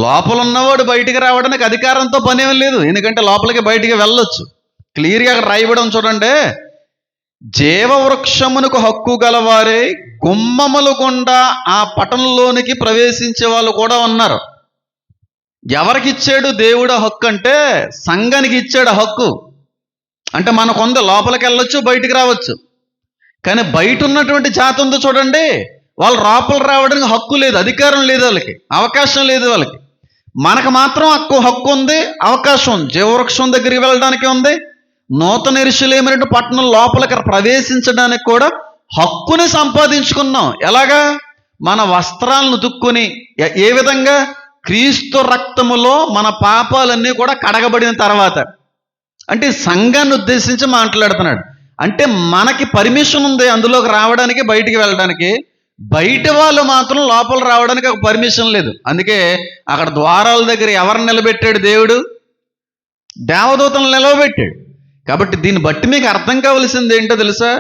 లోపల ఉన్నవాడు బయటికి రావడానికి అధికారంతో పనేం లేదు, ఎందుకంటే లోపలికి బయటికి వెళ్ళొచ్చు. క్లియర్గా అక్కడ రాయబడం చూడండి. జీవవృక్షమునకు హక్కు గలవారే గుమ్మముల గుండా ఆ పట్టణంలోనికి ప్రవేశించే వాళ్ళు కూడా ఉన్నారు. ఎవరికి ఇచ్చాడు దేవుడు హక్కు అంటే సంఘానికి ఇచ్చాడు హక్కు. అంటే మనకుంది, లోపలికి వెళ్ళొచ్చు, బయటికి రావచ్చు. కానీ బయట ఉన్నటువంటి జాతి ఉందో చూడండి, వాళ్ళు లోపల రావడానికి హక్కు లేదు, అధికారం లేదు, వాళ్ళకి అవకాశం లేదు. వాళ్ళకి మనకు మాత్రం హక్కు ఉంది, అవకాశం ఉంది. జీవవృక్షం దగ్గరికి వెళ్ళడానికి ఉంది. నూతన యెరూషలేము అనే పట్టణం లోపలికి ప్రవేశించడానికి కూడా హక్కుని సంపాదించుకున్నాం. ఎలాగా? మన వస్త్రాలను దుక్కుని. ఏ విధంగా? క్రీస్తు రక్తములో మన పాపాలన్నీ కూడా కడగబడిన తర్వాత. అంటే సంఘాన్ని ఉద్దేశించి మాట్లాడుతున్నాడు. అంటే మనకి పర్మిషన్ ఉంది అందులోకి రావడానికి, బయటికి వెళ్ళడానికి. బయట వాళ్ళు మాత్రం లోపల రావడానికి ఒక పర్మిషన్ లేదు. అందుకే అక్కడ ద్వారాల దగ్గర ఎవరిని నిలబెట్టాడు దేవుడు? దేవదూతలను నిలవబెట్టాడు. కాబట్టి దీన్ని బట్టి మీకు అర్థం కావాల్సింది ఏంటో తెలుసా?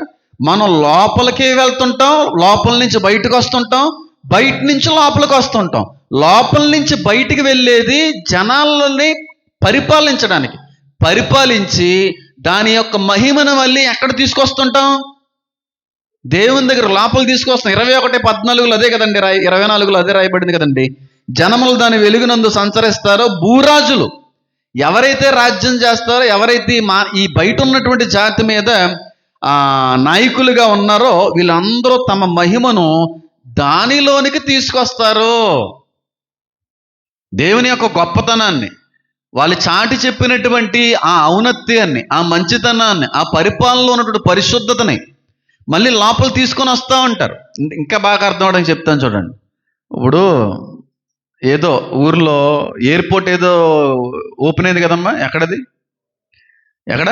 మనం లోపలికి వెళ్తుంటాం, లోపల నుంచి బయటకు వస్తుంటాం, బయట నుంచి లోపలికి వస్తుంటాం. లోపల నుంచి బయటికి వెళ్ళేది జనాలని పరిపాలించడానికి. పరిపాలించి దాని యొక్క మహిమను మళ్ళీ ఎక్కడ తీసుకొస్తుంటాం? దేవుని దగ్గర లోపలికి తీసుకొస్తాం. 21:14 అదే కదండి, 24 అదే రాయబడింది కదండి. జనములు దాని వెలుగునందు సంచరిస్తారో భూరాజులు ఎవరైతే రాజ్యం చేస్తారో, ఎవరైతే ఈ బయట ఉన్నటువంటి జాతి మీద నాయకులుగా ఉన్నారో వీళ్ళందరూ తమ మహిమను దానిలోనికి తీసుకొస్తారు. దేవుని యొక్క గొప్పతనాన్ని, వాళ్ళు చాటి చెప్పినటువంటి ఆ ఔన్నత్యాన్ని, ఆ మంచితనాన్ని, ఆ పరిపాలనలో ఉన్నటువంటి పరిశుద్ధతని మళ్ళీ లోపల తీసుకొని వస్తూ ఉంటారు. ఇంకా బాగా అర్థం అవడానికి చెప్తాను చూడండి. ఇప్పుడు ఏదో ఊర్లో ఎయిర్పోర్ట్ ఏదో ఓపెన్ అయింది కదమ్మా. ఎక్కడది? ఎక్కడ?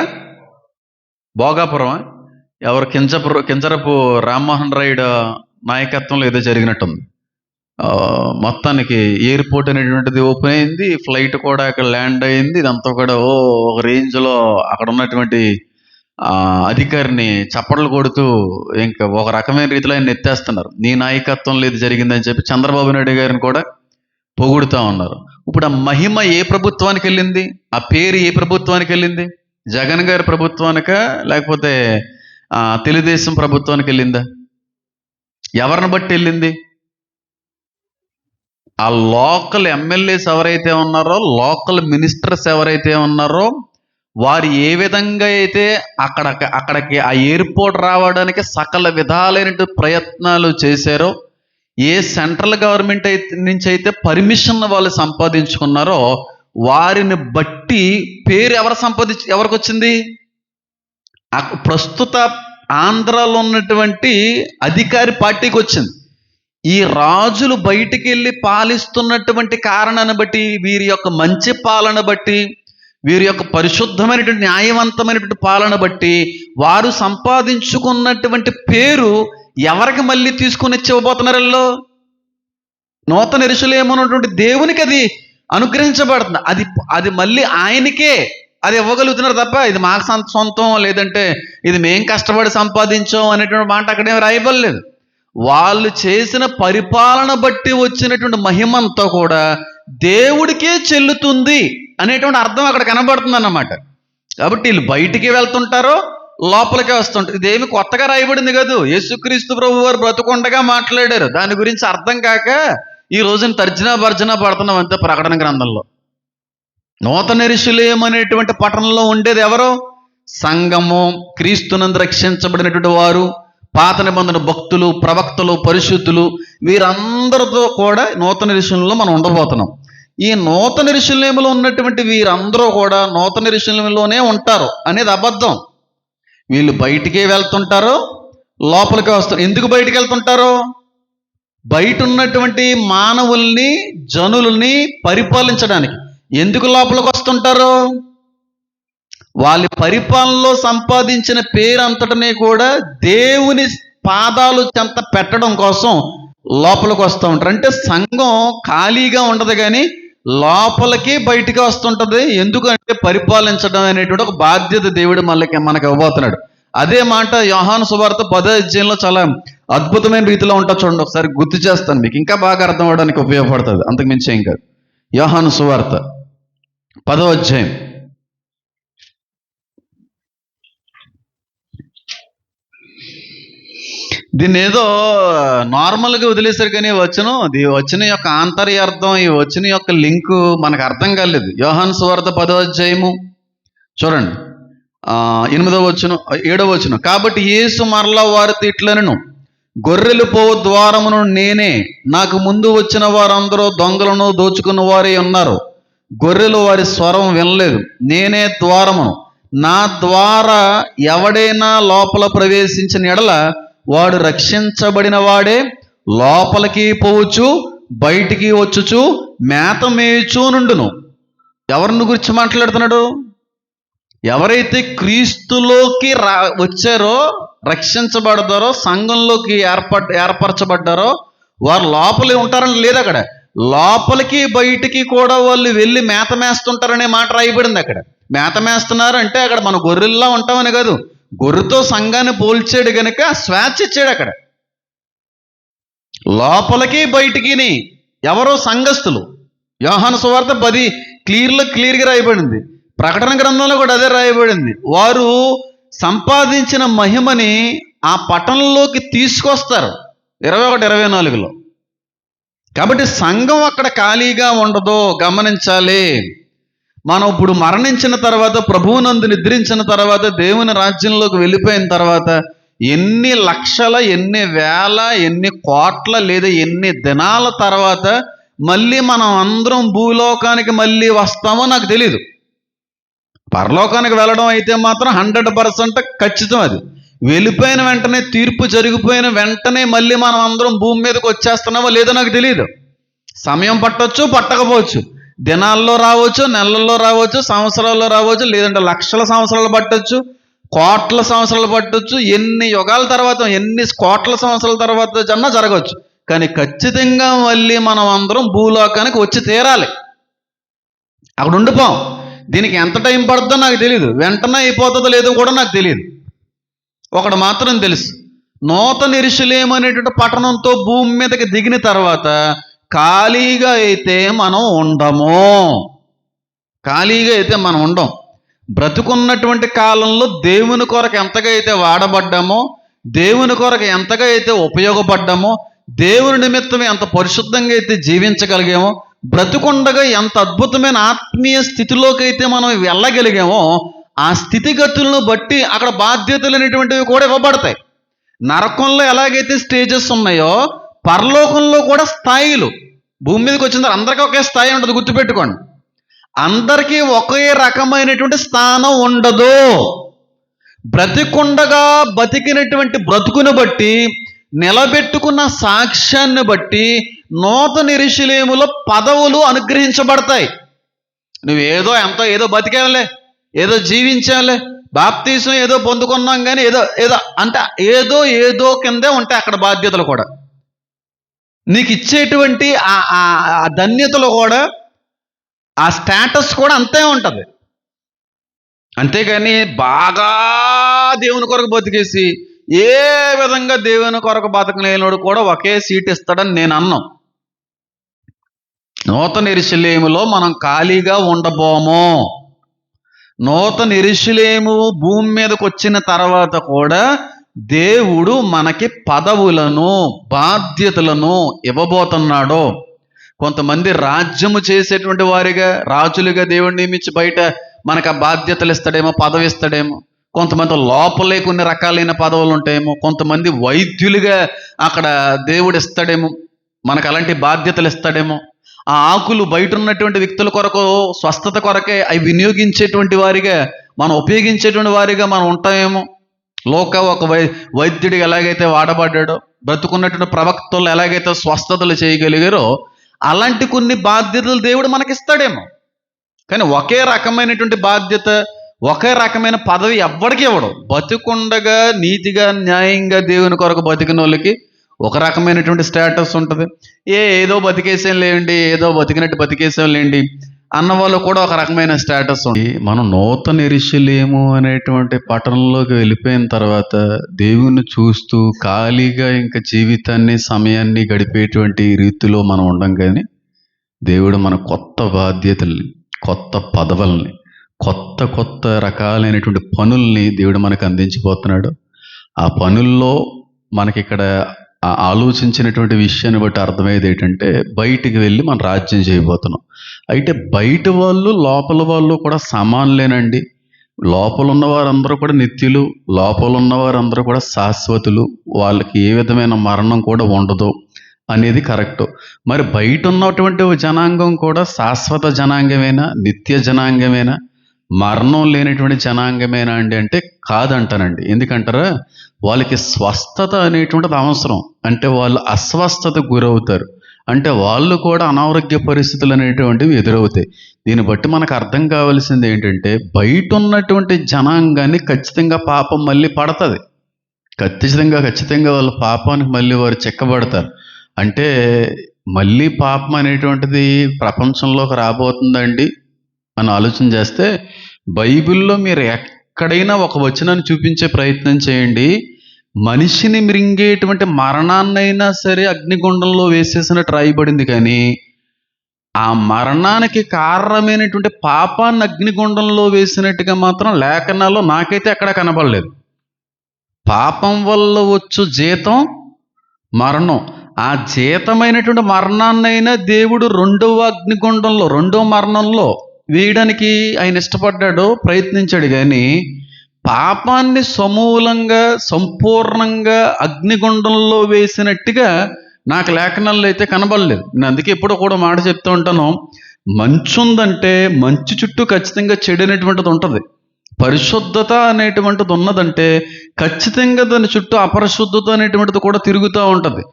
భోగాపురమా? ఎవరు? కింజరపు రామ్మోహన్ రాయుడు నాయకత్వంలో ఏదో జరిగినట్టుంది. మొత్తానికి ఎయిర్పోర్ట్ అనేటువంటిది ఓపెన్ అయింది, ఫ్లైట్ కూడా అక్కడ ల్యాండ్ అయింది. ఇదంతా కూడా ఒక రేంజ్లో అక్కడ ఉన్నటువంటి అధికారిని చప్పట్లు కొడుతూ ఇంకా ఒక రకమైన రీతిలో ఆయన ఎత్తేస్తున్నారు. నీ నాయకత్వంలో ఇది జరిగిందని చెప్పి చంద్రబాబు నాయుడు గారిని కూడా పొగుడుతూ ఉన్నారు. ఇప్పుడు ఆ మహిమ ఏ ప్రభుత్వానికి వెళ్ళింది? ఆ పేరు ఏ ప్రభుత్వానికి వెళ్ళింది? జగన్ గారి ప్రభుత్వానికా లేకపోతే తెలుగుదేశం ప్రభుత్వానికి వెళ్ళిందా? ఎవరిని బట్టి వెళ్ళింది? ఆ లోకల్ ఎమ్మెల్యేస్ ఎవరైతే ఉన్నారో, లోకల్ మినిస్టర్స్ ఎవరైతే ఉన్నారో వారు ఏ విధంగా అయితే అక్కడికి ఆ ఎయిర్పోర్ట్ రావడానికి సకల విధాలైన ప్రయత్నాలు చేశారో, ఏ సెంట్రల్ గవర్నమెంట్ నుంచి అయితే పర్మిషన్ వాళ్ళు సంపాదించుకున్నారో వారిని బట్టి పేరు ఎవరికి వచ్చింది? ప్రస్తుత ఆంధ్రాలో ఉన్నటువంటి అధికారి పార్టీకి వచ్చింది. ఈ రాజులు బయటికి వెళ్ళి పాలిస్తున్నటువంటి కారణాన్ని బట్టి, వీరి యొక్క మంచి పాలన బట్టి, వీరి యొక్క పరిశుద్ధమైనటువంటి న్యాయవంతమైనటువంటి పాలన బట్టి వారు సంపాదించుకున్నటువంటి పేరు ఎవరికి మళ్ళీ తీసుకుని ఇవ్వబోతున్నారు? వీళ్ళు నూతన యెరూషలేము ఉన్నటువంటి దేవునికి అది అనుగ్రహించబడుతుంది. అది మళ్ళీ ఆయనకే అది ఇవ్వగలుగుతున్నారు తప్ప ఇది మాకు సొంతం, లేదంటే ఇది మేం కష్టపడి సంపాదించాం అనేటువంటి మాట అక్కడేం రాయబడలేదు. వాళ్ళు చేసిన పరిపాలన బట్టి వచ్చినటువంటి మహిమంతా కూడా దేవుడికే చెల్లుతుంది అనేటువంటి అర్థం అక్కడ కనబడుతుంది అన్నమాట. కాబట్టి వీళ్ళు బయటికి వెళ్తుంటారో లోపలికే వస్తుంటారు. ఇదేమి కొత్తగా రాయబడింది కాదు. యేసుక్రీస్తు ప్రభు వారు బ్రతుకుండగా మాట్లాడారు. దాని గురించి అర్థం కాక ఈ రోజున తర్జనా పడుతున్నాం అంతే. ప్రకటన గ్రంథంలో నూతన యెరూషలేము అనేటువంటి పట్టణంలో ఉండేది ఎవరు? సంఘము, క్రీస్తునందు రక్షించబడినటువంటి వారు, పాత నిబంధన భక్తులు, ప్రవక్తలు, పరిశుద్ధులు, వీరందరితో కూడా నూతన యెరూషలేములో మనం ఉండబోతున్నాం. ఈ నూతన యెరూషలేములో ఉన్నటువంటి వీరందరూ కూడా నూతన యెరూషలేములోనే ఉంటారు అనేది అబద్ధం. వీళ్ళు బయటికే వెళ్తుంటారో లోపలికే వస్తారు. ఎందుకు బయటికి వెళ్తుంటారో? బయట ఉన్నటువంటి మానవుల్ని, జనుల్ని పరిపాలించడానికి. ఎందుకు లోపలికి వస్తుంటారో? వాళ్ళ పరిపాలనలో సంపాదించిన పేరంతటినీ కూడా దేవుని పాదాలు చెంత పెట్టడం కోసం లోపలికి వస్తూ ఉంటారు. అంటే సంఘం ఖాళీగా ఉండదు, కానీ లోపలికి బయటికి వస్తుంటది. ఎందుకంటే పరిపాలించడం అనేటువంటి ఒక బాధ్యత దేవుడు మనకి ఇవ్వబోతున్నాడు. అదే మాట యోహాను సువార్త 10వ అధ్యాయంలో చాలా అద్భుతమైన రీతిలో ఉంటుంది. చూడండి, ఒకసారి గుర్తు చేస్తాను, మీకు ఇంకా బాగా అర్థం అవడానికి ఉపయోగపడుతుంది. అంతకు మించి ఏం కాదు. యోహాను సువార్త 10వ అధ్యాయం దీన్ని ఏదో నార్మల్గా వదిలేశారు, కానీ వచనం యొక్క ఆంతర్యార్థం, ఈ వచనం యొక్క లింకు మనకు అర్థం కాలేదు. యోహాను సువార్త 10వ అధ్యాయము చూడండి, 8వ వచనం, 7వ వచనం. కాబట్టి యేసు మరలా వారితో ఇట్లనెను, గొర్రెలు పోవు ద్వారమును నేనే, నాకు ముందు వచ్చిన వారందరూ దొంగలను దోచుకున్న వారే ఉన్నారు. గొర్రెలు వారి స్వరం వినలేదు. నేనే ద్వారమును. నా ద్వారా ఎవడైనా లోపల ప్రవేశించిన ఎడల వాడు రక్షించబడిన వాడే, లోపలికి పోవచ్చు, బయటికి వచ్చుచు మేత మేయుచూ నుండును. ఎవరిని గురించి మాట్లాడుతున్నాడు? ఎవరైతే క్రీస్తులోకి వచ్చారో, రక్షించబడతారో, సంఘంలోకి ఏర్పరచబడ్డారో వారు లోపలే ఉంటారని లేదు అక్కడ. లోపలికి బయటికి కూడా వాళ్ళు వెళ్ళి మేత మేస్తుంటారనే మాట రాయబడింది అక్కడ. మేత మేస్తున్నారు అంటే అక్కడ మన గొర్రెల్లా ఉంటామని కాదు, గొర్రెతో సంఘాన్ని పోల్చాడు గనుక స్వేచ్ఛ ఇచ్చాడు అక్కడ. లోపలికి బయటికి ఎవరో సంఘస్థులు. యోహాను సువార్త 10 క్లియర్గా రాయబడింది. ప్రకటన గ్రంథంలో కూడా అదే రాయబడింది. వారు సంపాదించిన మహిమని ఆ పట్టణంలోకి తీసుకొస్తారు 21, 24లో. కాబట్టి సంఘం అక్కడ ఖాళీగా ఉండదు, గమనించాలి. మనం ఇప్పుడు మరణించిన తర్వాత, ప్రభువునందు నిద్రించిన తర్వాత, దేవుని రాజ్యంలోకి వెళ్ళిపోయిన తర్వాత ఎన్ని లక్షల, ఎన్ని వేల, ఎన్ని కోట్ల, లేదా ఎన్ని దినాల తర్వాత మళ్ళీ మనం అందరం భూలోకానికి మళ్ళీ వస్తామో నాకు తెలీదు. పరలోకానికి వెళ్ళడం అయితే మాత్రం 100% ఖచ్చితం. అది వెళ్ళిపోయిన వెంటనే, తీర్పు జరిగిపోయిన వెంటనే మళ్ళీ మనం అందరం భూమి మీదకి వచ్చేస్తున్నామో లేదో నాకు తెలియదు. సమయం పట్టవచ్చు, పట్టకపోవచ్చు. దినాల్లో రావచ్చు, నెలల్లో రావచ్చు, సంవత్సరాల్లో రావచ్చు, లేదంటే లక్షల సంవత్సరాలు పట్టవచ్చు, కోట్ల సంవత్సరాలు పట్టవచ్చు. ఎన్ని యుగాల తర్వాత, ఎన్ని కోట్ల సంవత్సరాల తర్వాత జన్నా జరగవచ్చు. కానీ ఖచ్చితంగా మళ్ళీ మనం అందరం భూలోకానికి వచ్చి తీరాలి. అక్కడ ఉండిపోం. దీనికి ఎంత టైం పడుతుందో నాకు తెలియదు, వెంటనే అయిపోతుందో లేదో కూడా నాకు తెలియదు. ఒకటి మాత్రం తెలుసు, నూతన యెరూషలేము అనేటువంటి పట్టణంతో భూమి మీదకి దిగిన తర్వాత ఖాళీగా అయితే మనం ఉండము. ఖాళీగా అయితే మనం ఉండం. బ్రతుకున్నటువంటి కాలంలో దేవుని కొరకు ఎంతగా అయితే వాడబడ్డామో, దేవుని కొరకు ఎంతగా అయితే ఉపయోగపడ్డామో, దేవుని నిమిత్తం ఎంత పరిశుద్ధంగా అయితే జీవించగలిగామో, బ్రతుకుండగా ఎంత అద్భుతమైన ఆత్మీయ స్థితిలోకి అయితే మనం వెళ్ళగలిగామో, ఆ స్థితిగతులను బట్టి అక్కడ బాధ్యతలు అనేటువంటివి కూడా ఇవ్వబడతాయి. నరకంలో ఎలాగైతే స్టేజెస్ ఉన్నాయో, పరలోకంలో కూడా స్థాయిలు. భూమి మీదకి వచ్చిన తర్వాత అందరికీ ఒకే స్థాయి ఉండదు, గుర్తుపెట్టుకోండి. అందరికీ ఒకే రకమైనటువంటి స్థానం ఉండదు. బ్రతికుండగా బతికినటువంటి బ్రతుకును బట్టి, నిలబెట్టుకున్న సాక్ష్యాన్ని బట్టి నూతన యెరూషలేములో పదవులు అనుగ్రహించబడతాయి. నువ్వేదో ఏదో బతికేంలే, ఏదో జీవించాంలే, బాప్తీసం ఏదో పొందుకున్నాం కానీ ఏదో అంటే ఏదో కిందే ఉంటాయి అక్కడ బాధ్యతలు కూడా. నీకు ఇచ్చేటువంటి ఆ ధన్యతలు కూడా, ఆ స్టేటస్ కూడా అంతే ఉంటుంది. అంతేగాని బాగా దేవుని కొరకు బతికేసి ఏ విధంగా దేవుని కొరకు బతకలేనోడు కూడా ఒకే సీట్ ఇస్తాడని నేను అన్నాం. నూతన యెరూషలేములో మనం ఖాళీగా ఉండబోము. నూతన యెరూషలేము భూమి మీదకి వచ్చిన తర్వాత కూడా దేవుడు మనకి పదవులను, బాధ్యతలను ఇవ్వబోతున్నాడు. కొంతమంది రాజ్యము చేసేటువంటి వారిగా, రాజులుగా దేవుడిని నియమించి బయట మనకు ఆ బాధ్యతలు ఇస్తాడేమో, పదవి ఇస్తాడేమో. కొంతమంది లోపలే కొన్ని రకాలైన పదవులు ఉంటాయేమో. కొంతమంది వైద్యులుగా అక్కడ దేవుడు ఇస్తాడేమో, మనకు అలాంటి బాధ్యతలు ఇస్తాడేమో. ఆ ఆకులు బయట ఉన్నటువంటి వ్యక్తుల కొరకు, స్వస్థత కొరకే అవి వినియోగించేటువంటి వారిగా, మనం ఉపయోగించేటువంటి వారిగా మనం ఉంటామేమో. ఒక వైద్యుడిగా ఎలాగైతే వాడబడ్డాడో, బ్రతుకున్నటువంటి ప్రవక్తలు ఎలాగైతే స్వస్థతలు చేయగలిగారో, అలాంటి కొన్ని బాధ్యతలు దేవుడు మనకిస్తాడేమో. కానీ ఒకే రకమైనటువంటి బాధ్యత, ఒకే రకమైన పదవి ఎవ్వడికి ఇవ్వడు. బతికుండగా నీతిగా న్యాయంగా దేవుని కొరకు బతికిన వాళ్ళకి ఒక రకమైనటువంటి స్టేటస్ ఉంటుంది. ఏదో బతికేసాం లేండి, ఏదో బతికినట్టు బతికేసాం లేండి అన్న వాళ్ళు కూడా ఒక రకమైన స్టేటస్ ఉంది. మనం నూతన యెరూషలేము అనేటువంటి పట్టణంలోకి వెళ్ళిపోయిన తర్వాత దేవుణ్ణి చూస్తూ ఖాళీగా ఇంకా జీవితాన్ని, సమయాన్ని గడిపేటువంటి రీతిలో మనం ఉండం. కానీ దేవుడు మన కొత్త బాధ్యతల్ని, కొత్త పదవుల్ని, కొత్త రకాలైనటువంటి పనుల్ని దేవుడు మనకు అందించిపోతున్నాడు. ఆ పనుల్లో మనకిక్కడ ఆలోచించినటువంటి విషయాన్ని బట్టి అర్థమయ్యేది ఏంటంటే, బయటికి వెళ్ళి మనం రాజ్యం చేయబోతున్నాం. అయితే బయట వాళ్ళు, లోపల వాళ్ళు కూడా సమానులేనండి. లోపల ఉన్న వారందరూ కూడా నిత్యులు, లోపల ఉన్న వారందరూ కూడా శాశ్వతులు. వాళ్ళకి ఏ విధమైన మరణం కూడా ఉండదు అనేది కరెక్ట్. మరి బయట ఉన్నటువంటి జనాంగం కూడా శాశ్వత జనాంగమేనా, నిత్య జనాంగమేనా, మరణం లేనటువంటి జనాంగమేనా అండి అంటే కాదంటానండి. ఎందుకంటారా, వాళ్ళకి స్వస్థత అనేటువంటిది అవసరం. అంటే వాళ్ళు అస్వస్థత గురవుతారు. అంటే వాళ్ళు కూడా అనారోగ్య పరిస్థితులు అనేటువంటివి ఎదురవుతాయి. దీన్ని బట్టి మనకు అర్థం కావాల్సింది ఏంటంటే, బయట ఉన్నటువంటి జనాంగాన్ని ఖచ్చితంగా పాపం మళ్ళీ పడుతుంది. ఖచ్చితంగా వాళ్ళ పాపానికి మళ్ళీ వారు చెక్కబడతారు. అంటే మళ్ళీ పాపం అనేటువంటిది ప్రపంచంలోకి రాబోతుందండి అని ఆలోచన చేస్తే, బైబిల్లో మీరు ఎక్కడైనా ఒక వచనాన్ని చూపించే ప్రయత్నం చేయండి. మనిషిని మృంగేటువంటి మరణాన్నైనా సరే అగ్నిగుండంలో వేసేసినట్టు రాయబడింది. కానీ ఆ మరణానికి కారణమైనటువంటి పాపాన్ని అగ్నిగుండంలో వేసినట్టుగా మాత్రం లేఖనాల్లో నాకైతే ఎక్కడ కనబడలేదు. పాపం వల్ల వచ్చు జీతం మరణం. ఆ జీతమైనటువంటి మరణాన్నైనా దేవుడు రెండవ అగ్నిగుండంలో, రెండవ మరణంలో వేయడానికి ఆయన ఇష్టపడ్డాడు, ప్రయత్నించాడు. కానీ పాపాన్ని సమూలంగా, సంపూర్ణంగా అగ్నిగుండంలో వేసినట్టుగా నాకు లేఖనాల్లో అయితే కనబడలేదు. నేను అందుకే ఎప్పుడో కూడా మాట చెప్తూ ఉంటాను, మంచు ఉందంటే మంచు చుట్టూ ఖచ్చితంగా చెడు అనేటువంటిది ఉంటుంది. పరిశుద్ధత అనేటువంటిది ఉన్నదంటే ఖచ్చితంగా దాని చుట్టూ అపరిశుద్ధత అనేటువంటిది కూడా తిరుగుతూ ఉంటుంది.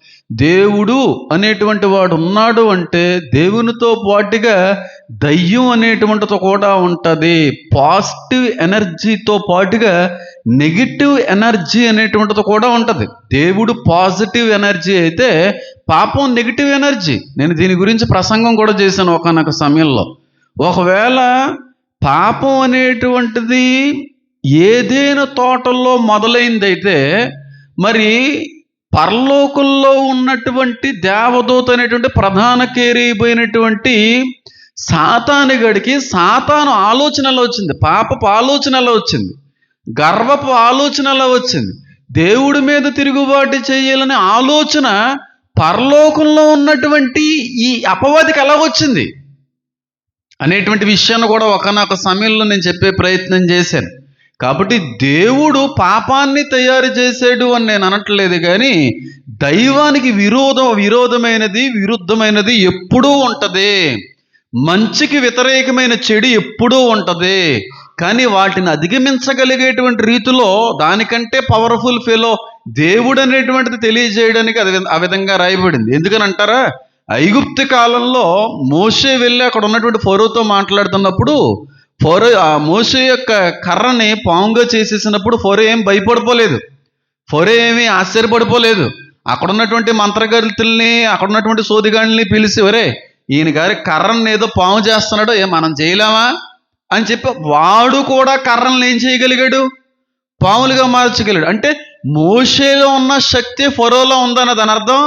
దేవుడు అనేటువంటి వాడు ఉన్నాడు అంటే దేవునితో పాటుగా దయ్యం అనేటువంటిది కూడా ఉంటుంది. పాజిటివ్ ఎనర్జీతో పాటుగా నెగిటివ్ ఎనర్జీ అనేటువంటిది కూడా ఉంటుంది. దేవుడు పాజిటివ్ ఎనర్జీ అయితే పాపం నెగిటివ్ ఎనర్జీ. నేను దీని గురించి ప్రసంగం కూడా చేశాను ఒకనొక సమయంలో. ఒకవేళ పాపం అనేటువంటిది ఏదైనా తోటల్లో మొదలైందైతే, మరి పరలోకంలో ఉన్నటువంటి దేవదూత అనేటువంటి ప్రధాన కేరీపోయినటువంటి సాతానుగడికి సాతాను ఆలోచనలో వచ్చింది, పాపపు ఆలోచనలో వచ్చింది, గర్వపు ఆలోచనలో వచ్చింది, దేవుడి మీద తిరుగుబాటు చేయాలనే ఆలోచన పరలోకంలో ఉన్నటువంటి ఈ అపవాదికి ఎలా వచ్చింది అనేటువంటి విషయాన్ని కూడా ఒకనొక సమయంలో నేను చెప్పే ప్రయత్నం చేశాను. కాబట్టి దేవుడు పాపాన్ని తయారు చేసాడు అని నేను అనట్లేదు, కానీ దైవానికి విరోధమైనది విరుద్ధమైనది ఎప్పుడూ ఉంటది. మంచికి వ్యతిరేకమైన చెడు ఎప్పుడూ ఉంటది. కానీ వాటిని అధిగమించగలిగేటువంటి రీతిలో దానికంటే పవర్ఫుల్ ఫెలో దేవుడు అనేటువంటిది తెలియజేయడానికి అది ఆ విధంగా రాయబడింది. ఎందుకని అంటారా, ఐగుప్తు కాలంలో మోషే వెళ్ళి అక్కడ ఉన్నటువంటి ఫరోతో మాట్లాడుతున్నప్పుడు ఫరో ఆ మోషే యొక్క కర్రని పాముగా చేసేసినప్పుడు ఫరో ఏం భయపడిపోలేదు, ఫరో ఏమీ ఆశ్చర్యపడిపోలేదు. అక్కడ ఉన్నటువంటి మంత్రగతుల్ని అక్కడ ఉన్నటువంటి సోదిగాళ్ళని పిలిచి, ఒరే ఈయన గారి కర్రని ఏదో పాము చేస్తున్నాడో మనం చేయలేమా అని చెప్పి వాడు కూడా కర్రలను ఏం చేయగలిగాడు, పాములుగా మార్చగలిగాడు. అంటే మోషేలో ఉన్న శక్తి ఫరోలో ఉందన్న దాని అర్థం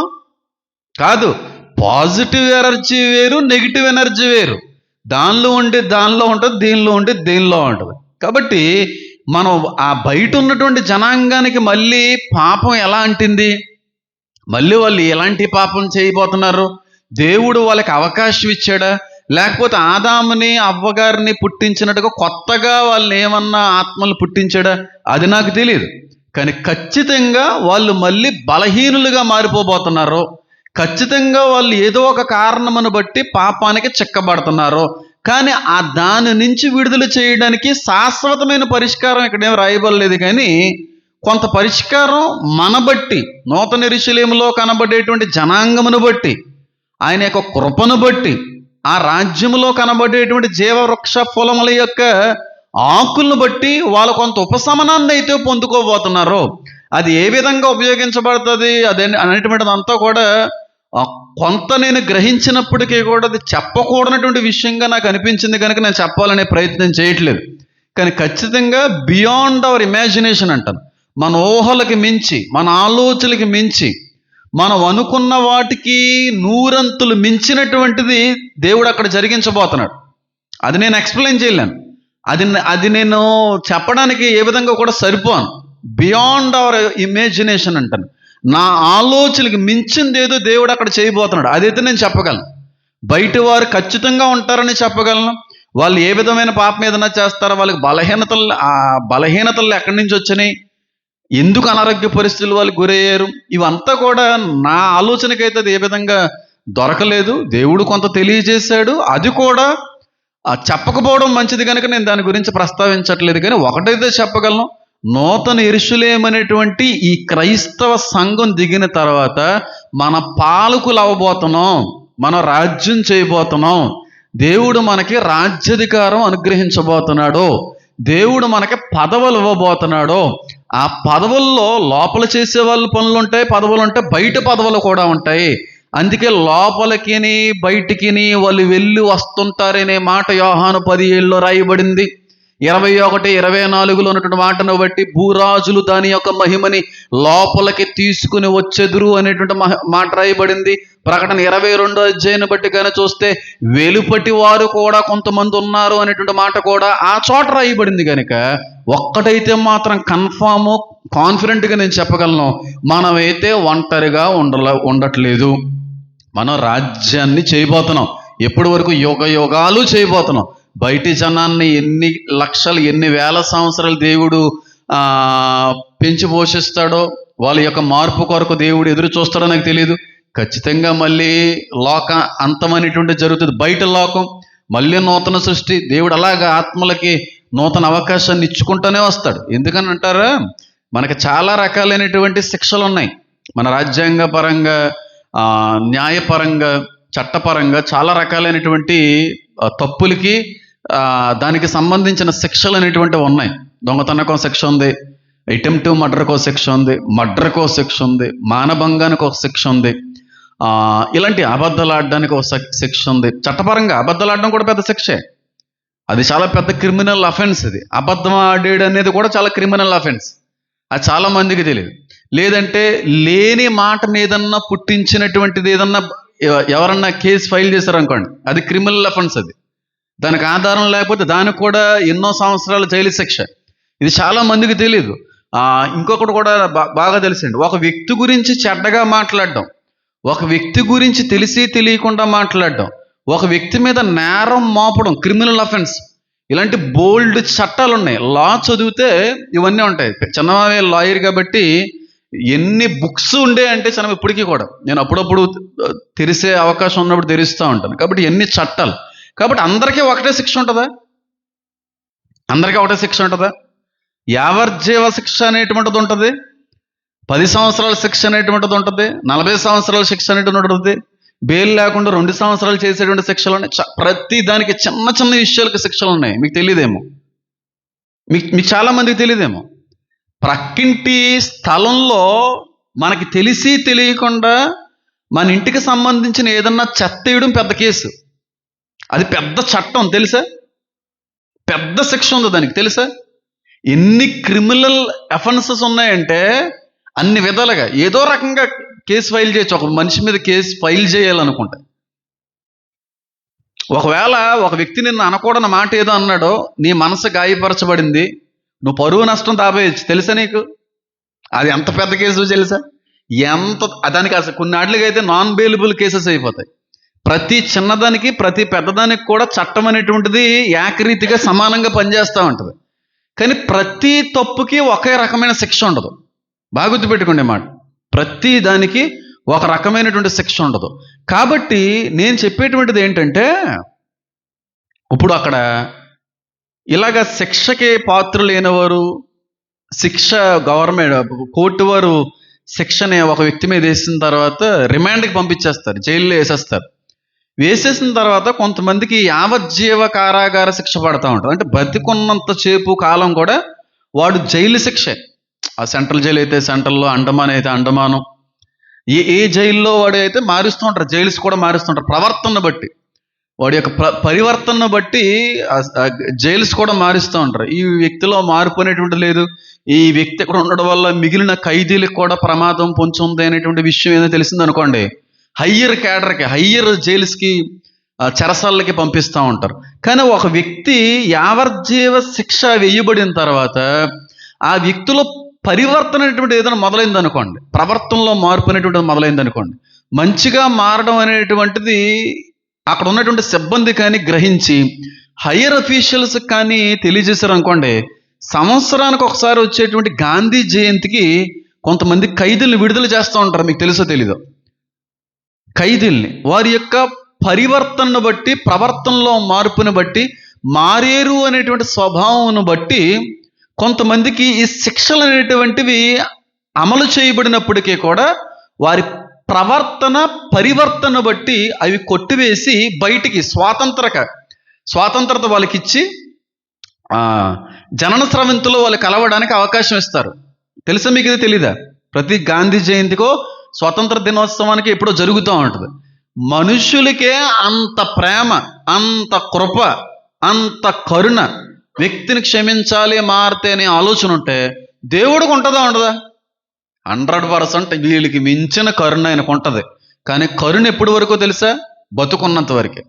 కాదు. పాజిటివ్ ఎనర్జీ వేరు, నెగిటివ్ ఎనర్జీ వేరు. దానిలో ఉంటుంది, దీనిలో ఉంటే దీనిలో ఉంటుంది. కాబట్టి మనం ఆ బయట ఉన్నటువంటి జనాంగానికి మళ్ళీ పాపం ఎలా అంటింది, మళ్ళీ వాళ్ళు ఎలాంటి పాపం చేయబోతున్నారు, దేవుడు వాళ్ళకి అవకాశం ఇచ్చాడా, లేకపోతే ఆదాముని అవ్వగారిని పుట్టించినట్టుగా కొత్తగా వాళ్ళని ఏమన్నా ఆత్మలు పుట్టించాడా, అది నాకు తెలియదు. కానీ ఖచ్చితంగా వాళ్ళు మళ్ళీ బలహీనులుగా మారిపోబోతున్నారు. ఖచ్చితంగా వాళ్ళు ఏదో ఒక కారణమును బట్టి పాపానికి చిక్కబడుతున్నారు. కానీ ఆ దాని నుంచి విడుదల చేయడానికి శాశ్వతమైన పరిష్కారం ఇక్కడ ఏం రాయబడలేదు. కానీ కొంత పరిష్కారం మన బట్టి, నూతన యెరూషలేములో కనబడేటువంటి జనాంగమును బట్టి, ఆయన యొక్క కృపను బట్టి, ఆ రాజ్యములో కనబడేటువంటి జీవవృక్ష ఫలముల యొక్క ఆకులను బట్టి వాళ్ళు కొంత ఉపశమనాన్ని అయితే పొందుకోబోతున్నారు. అది ఏ విధంగా ఉపయోగించబడుతుంది అదే అనేటువంటిదంతా కూడా కొంత నేను గ్రహించినప్పటికీ కూడా అది చెప్పకూడనటువంటి విషయంగా నాకు అనిపించింది కనుక నేను చెప్పాలనే ప్రయత్నం చేయట్లేదు. కానీ ఖచ్చితంగా బియాండ్ అవర్ ఇమాజినేషన్ అంటాను. మన ఊహలకి మించి, మన ఆలోచనలకి మించి, మనం అనుకున్న వాటికి నూరంతులు మించినటువంటిది దేవుడు అక్కడ జరిగించబోతున్నాడు. అది నేను ఎక్స్ప్లెయిన్ చేయలేను. అది నేను చెప్పడానికి ఏ విధంగా కూడా సరిపోను. బియాండ్ అవర్ ఇమాజినేషన్ అంటాను. నా ఆలోచనకి మించింది ఏదో దేవుడు అక్కడ చేయబోతున్నాడు. అదైతే నేను చెప్పగలను. బయట వారు ఖచ్చితంగా ఉంటారని చెప్పగలను. వాళ్ళు ఏ విధమైన పాపం ఏదైనా చేస్తారో, వాళ్ళకి బలహీనతలు ఎక్కడి నుంచి వచ్చినాయి, ఎందుకు అనారోగ్య పరిస్థితులు వాళ్ళు గురయ్యారు, ఇవంతా కూడా నా ఆలోచనకైతే అది ఏ విధంగా దొరకలేదు. దేవుడు కొంత తెలియజేశాడు. అది కూడా చెప్పకపోవడం మంచిది కనుక నేను దాని గురించి ప్రస్తావించట్లేదు. కానీ ఒకటైతే చెప్పగలను, నూతన యెరూషలేము అనేటువంటి ఈ క్రైస్తవ సంఘం దిగిన తర్వాత మన పాలకులు అవ్వబోతున్నాం, మనం రాజ్యం చేయబోతున్నాం. దేవుడు మనకి రాజ్యాధికారం అనుగ్రహించబోతున్నాడు. దేవుడు మనకి పదవులు ఇవ్వబోతున్నాడు. ఆ పదవుల్లో లోపల చేసే వాళ్ళ పనులు ఉంటాయి, పదవులు ఉంటాయి, బయట పదవులు కూడా ఉంటాయి. అందుకే లోపలికిని బయటికిని వాళ్ళు వెళ్ళి వస్తుంటారనే మాట యోహాను 17లో రాయబడింది. 21, 24లో ఉన్నటువంటి మాటను బట్టి భూరాజులు దాని యొక్క మహిమని లోపలికి తీసుకుని వచ్చెదురు అనేటువంటి మాట రాయబడింది. ప్రకటన 22వ అధ్యాయాన్ని బట్టి కానీ చూస్తే వెలుపటి వారు కూడా కొంతమంది ఉన్నారు అనేటువంటి మాట కూడా ఆ చోట రాయబడింది. కనుక ఒక్కటైతే మాత్రం కన్ఫాము, కాన్ఫిడెంట్గా నేను చెప్పగలను, మనమైతే ఒంటరిగా ఉండట్లేదు. మనం రాజ్యాన్ని చేయబోతున్నాం. ఎప్పటి వరకు యుగాలు చేయబోతున్నాం. బయటి జనాన్ని ఎన్ని లక్షలు, ఎన్ని వేల సంవత్సరాలు దేవుడు పెంచి పోషిస్తాడో, వాళ్ళ యొక్క మార్పు కొరకు దేవుడు ఎదురు చూస్తాడో నాకు తెలియదు. ఖచ్చితంగా మళ్ళీ లోక అంతమనేటువంటి జరుగుతుంది. బయట లోకం, మళ్ళీ నూతన సృష్టి. దేవుడు అలాగా ఆత్మలకి నూతన అవకాశాన్ని ఇచ్చుకుంటూనే వస్తాడు. ఎందుకని అంటారా, మనకి చాలా రకాలైనటువంటి శిక్షలు ఉన్నాయి. మన రాజ్యాంగ పరంగా, న్యాయపరంగా, చట్టపరంగా చాలా రకాలైనటువంటి తప్పులకి దానికి సంబంధించిన శిక్షలు అనేటువంటివి ఉన్నాయి. దొంగతనకో శిక్ష ఉంది, అటెంప్ట్ మర్డర్కో శిక్ష ఉంది, మర్డర్కో శిక్ష ఉంది, మానభంగానికి ఒక శిక్ష ఉంది, ఇలాంటి అబద్ధాలు ఆడడానికి ఒక శిక్ష ఉంది. చట్టపరంగా అబద్ధాలు ఆడడం కూడా పెద్ద శిక్షే. అది చాలా పెద్ద క్రిమినల్ అఫెన్స్. అది అబద్ధం ఆడేడు అనేది కూడా చాలా క్రిమినల్ అఫెన్స్. అది చాలా మందికి తెలియదు. లేదంటే లేని మాటను ఏదన్నా పుట్టించినటువంటిది ఏదన్నా ఎవరన్నా కేసు ఫైల్ చేశారనుకోండి, అది క్రిమినల్ అఫెన్స్. అది దానికి ఆధారం లేకపోతే దానికి కూడా ఎన్నో సంవత్సరాల జైలు శిక్ష. ఇది చాలా మందికి తెలియదు. ఇంకొకటి కూడా బాగా తెలిసండి, ఒక వ్యక్తి గురించి చెడ్డగా మాట్లాడడం, ఒక వ్యక్తి గురించి తెలిసి తెలియకుండా మాట్లాడడం, ఒక వ్యక్తి మీద నేరం మోపడం క్రిమినల్ అఫెన్స్. ఇలాంటి బోల్డ్ చట్టాలు ఉన్నాయి. లా చదివితే ఇవన్నీ ఉంటాయి. చిన్నమావే లాయర్ కాబట్టి ఎన్ని బుక్స్ ఉండే అంటే చిన్న ఇప్పటికీ కూడా నేను అప్పుడప్పుడు తెరిసే అవకాశం ఉన్నప్పుడు తెరుస్తూ ఉంటాను. కాబట్టి ఎన్ని చట్టాలు. కాబట్టి అందరికీ ఒకటే శిక్ష ఉంటుందా? అందరికీ ఒకటే శిక్ష ఉంటుందా? యావజ్జీవ శిక్ష అనేటువంటిది ఉంటుంది, 10 సంవత్సరాల శిక్ష అనేటువంటిది ఉంటుంది, 40 సంవత్సరాల శిక్ష అనేటువంటి ఉంటుంది, బెయిల్ లేకుండా 2 సంవత్సరాలు చేసేటువంటి శిక్షలు ఉన్నాయి. ప్రతి దానికి చిన్న చిన్న విషయాలకు శిక్షలు ఉన్నాయి. మీకు తెలియదేమో, మీకు చాలా మందికి తెలియదేమో. ప్రక్కింటి స్థలంలో మనకి తెలిసి తెలియకుండా మన ఇంటికి సంబంధించిన ఏదన్నా చెత్త వేయడం పెద్ద కేసు. అది పెద్ద చట్టం తెలుసా? పెద్ద శిక్ష ఉంది దానికి తెలుసా? ఎన్ని క్రిమినల్ అఫెన్సెస్ ఉన్నాయంటే అన్ని విధాలుగా ఏదో రకంగా కేసు ఫైల్ చేయొచ్చు. ఒక మనిషి మీద కేసు ఫైల్ చేయాలనుకుంటే, ఒకవేళ ఒక వ్యక్తి నిన్ను అనకూడని మాట ఏదో అన్నాడో, నీ మనసు గాయపరచబడింది, నువ్వు పరువు నష్టం దాబేయచ్చు. తెలుసా నీకు? అది ఎంత పెద్ద కేసు తెలుసా? దానికి అసలు కొన్నాళ్ళకి అయితే నాన్ బెయిలబుల్ కేసెస్ అయిపోతాయి. ప్రతి చిన్నదానికి ప్రతి పెద్దదానికి కూడా చట్టం అనేటువంటిది ఏకరీతిగా సమానంగా పనిచేస్తూ ఉంటుంది. కానీ ప్రతి తప్పుకి ఒకే రకమైన శిక్ష ఉండదు. బాగా గుర్తుపెట్టుకోండి మాట. ప్రతి దానికి ఒక రకమైనటువంటి శిక్ష ఉండదు. కాబట్టి నేను చెప్పేటువంటిది ఏంటంటే, ఇప్పుడు అక్కడ ఇలాగ శిక్షకి పాత్ర లేనివారు, శిక్ష గవర్నమెంట్ కోర్టు వారు శిక్షని ఒక వ్యక్తి మీద వేసిన తర్వాత రిమాండ్కి పంపించేస్తారు, జైల్లో వేసేస్తారు. వేసేసిన తర్వాత కొంతమందికి యావజ్జీవ కారాగార శిక్ష పడతా ఉంటుంది. అంటే బతికున్నంత సేపు కాలం కూడా వాడు జైలు శిక్షే. ఆ సెంట్రల్ జైలు అయితే సెంట్రల్లో, అండమాన్ అయితే అండమాను, ఏ జైల్లో వాడు అయితే మారుస్తూ ఉంటారు. జైల్స్ కూడా మారుస్తుంటారు ప్రవర్తనను బట్టి, వాడి యొక్క పరివర్తనను బట్టి జైల్స్ కూడా మారుస్తూ ఉంటారు. ఈ వ్యక్తిలో మార్పు అనేటువంటి లేదు, ఈ వ్యక్తి ఇక్కడ ఉండడం వల్ల మిగిలిన ఖైదీలకు కూడా ప్రమాదం పొంచుంది అనేటువంటి విషయం ఏదో తెలిసింది అనుకోండి, హయ్యర్ క్యాడర్కి, హయ్యర్ జైల్స్కి, చెరసాలకి పంపిస్తూ ఉంటారు. కానీ ఒక వ్యక్తి యావజ్జీవ శిక్ష వేయబడిన తర్వాత ఆ వ్యక్తిలో పరివర్తన అనేటువంటి ఏదైనా మొదలైంది అనుకోండి, ప్రవర్తనలో మార్పు అనేటువంటిది మొదలైంది అనుకోండి, మంచిగా మారడం అనేటువంటిది అక్కడ ఉన్నటువంటి సిబ్బంది కానీ గ్రహించి హయ్యర్ అఫీషియల్స్ కానీ తెలియజేశారు అనుకోండి, సంవత్సరానికి ఒకసారి వచ్చేటువంటి గాంధీ జయంతికి కొంతమంది ఖైదీల్ని విడుదల చేస్తూ ఉంటారు. మీకు తెలుసో తెలీదో? ఖైదీల్ని వారి యొక్క పరివర్తనను బట్టి, ప్రవర్తనలో మార్పుని బట్టి, మారేరు అనేటువంటి స్వభావం బట్టి కొంతమందికి ఈ శిక్షలు అనేటువంటివి అమలు చేయబడినప్పటికీ కూడా వారి ప్రవర్తన పరివర్తన బట్టి అవి కొట్టివేసి బయటికి స్వాతంత్రత వాళ్ళకి ఇచ్చి జనన స్రవంతిలో వాళ్ళు కలవడానికి అవకాశం ఇస్తారు. తెలుసా మీకు? ఇది తెలీదా? ప్రతి గాంధీ జయంతికో స్వాతంత్ర దినోత్సవానికి ఎప్పుడో జరుగుతూ ఉంటుంది. మనుషులకే అంత ప్రేమ, అంత కృప, అంత కరుణ, వ్యక్తిని క్షమించాలి మారితే అనే ఆలోచన ఉంటే దేవుడికి ఉంటుందా ఉండదా? 100% వీళ్ళకి మించిన కరుణ ఆయనకు ఉంటుంది. కానీ కరుణ ఎప్పటి వరకు తెలుసా? బతుకున్నంత వరకే.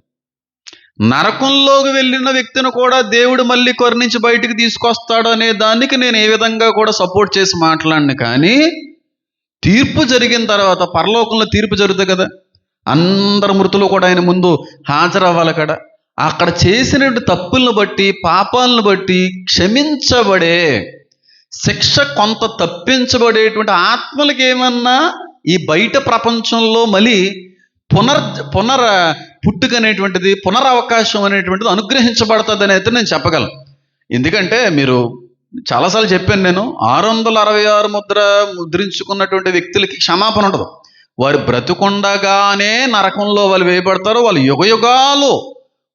నరకంలోకి వెళ్ళిన వ్యక్తిని కూడా దేవుడు మళ్ళీ కరుణించి బయటికి తీసుకొస్తాడు అనే దానికి నేను ఏ విధంగా కూడా సపోర్ట్ చేసి మాట్లాడిన. కానీ తీర్పు జరిగిన తర్వాత, పరలోకంలో తీర్పు జరుగుతుంది కదా, అందరు మృతులు కూడా ఆయన ముందు హాజరవ్వాలి కదా. అక్కడ చేసిన తప్పులను బట్టి, పాపాలను బట్టి క్షమించబడే శిక్ష కొంత తప్పించబడేటువంటి ఆత్మలకి ఏమన్నా ఈ బయట ప్రపంచంలో మళ్ళీ పునర్ పుట్టుక అనేటువంటిది, పునరవకాశం అనేటువంటిది అనుగ్రహించబడుతుంది అని అయితే నేను చెప్పగలను. ఎందుకంటే మీరు చాలాసార్లు చెప్పాను నేను, 666 ముద్రించుకున్నటువంటి వ్యక్తులకి క్షమాపణ ఉండదు. వారు బ్రతుకుండగానే నరకంలో వాళ్ళు వేయబడతారు. వాళ్ళు యుగయుగాలు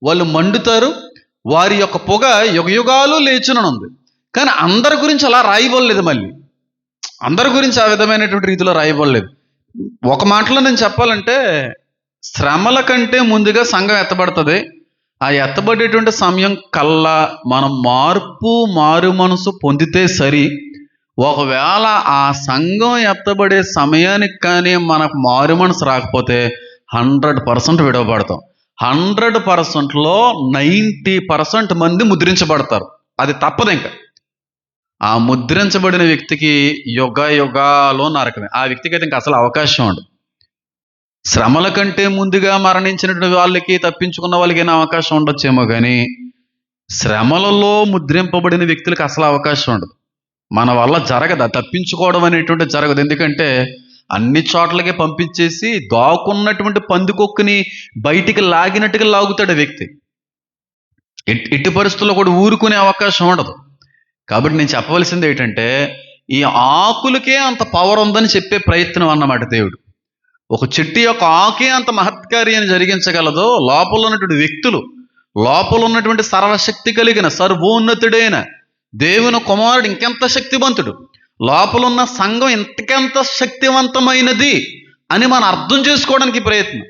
వాళ్ళు మండుతారు. వారి యొక్క పొగ యుగయుగాలు లేచుననుంది. కానీ అందరి గురించి అలా రాయబడలేదు. మళ్ళీ అందరి గురించి ఆ విధమైనటువంటి రీతిలో రాయబడలేదు. ఒక మాటలో నేను చెప్పాలంటే, శ్రమల కంటే ముందుగా సంఘం ఎత్తబడుతుంది. ఆ ఎత్తబడేటువంటి సమయం కల్లా మనం మారు మనసు పొందితే సరి. ఒకవేళ ఆ సంఘం ఎత్తబడే సమయానికి కానీ మనకు మారు మనసు రాకపోతే 100% విడవబడతాం. 100%లో 90% మంది ముద్రించబడతారు. అది తప్పదు. ఇంకా ఆ ముద్రించబడిన వ్యక్తికి యుగాలో నరకమే. ఆ వ్యక్తికి అయితే ఇంకా అసలు అవకాశం ఉండదు. శ్రమల కంటే ముందుగా మరణించినటువంటి వాళ్ళకి, తప్పించుకున్న వాళ్ళకి అయినా అవకాశం ఉండొచ్చేమో, కానీ శ్రమలలో ముద్రింపబడిన వ్యక్తులకు అసలు అవకాశం ఉండదు. మన వల్ల జరగదు, తప్పించుకోవడం అనేటువంటి జరగదు. ఎందుకంటే అన్ని చోట్లకే పంపించేసి దాక్కున్నటువంటి పందికొక్కుని బయటికి లాగినట్టుగా లాగుతాడు ఆ వ్యక్తి. ఎట్టి పరిస్థితుల్లో కూడా ఊరుకునే అవకాశం ఉండదు. కాబట్టి నేను చెప్పవలసింది ఏంటంటే, ఈ ఆకులకే అంత పవర్ ఉందని చెప్పే ప్రయత్నం అన్నమాట దేవుడు. ఒక చెట్టు యొక్క ఆకే అంత మహత్కార్యాన్ని జరిగించగలదో, లోపల ఉన్నటువంటి వ్యక్తులు, లోపల ఉన్నటువంటి సర్వశక్తి కలిగిన సర్వోన్నతుడైన దేవుని కుమారుడు ఇంకెంత శక్తివంతుడు, లోపల ఉన్న సంఘం ఇంతకెంత శక్తివంతమైనది అని మనం అర్థం చేసుకోవడానికి ప్రయత్నం.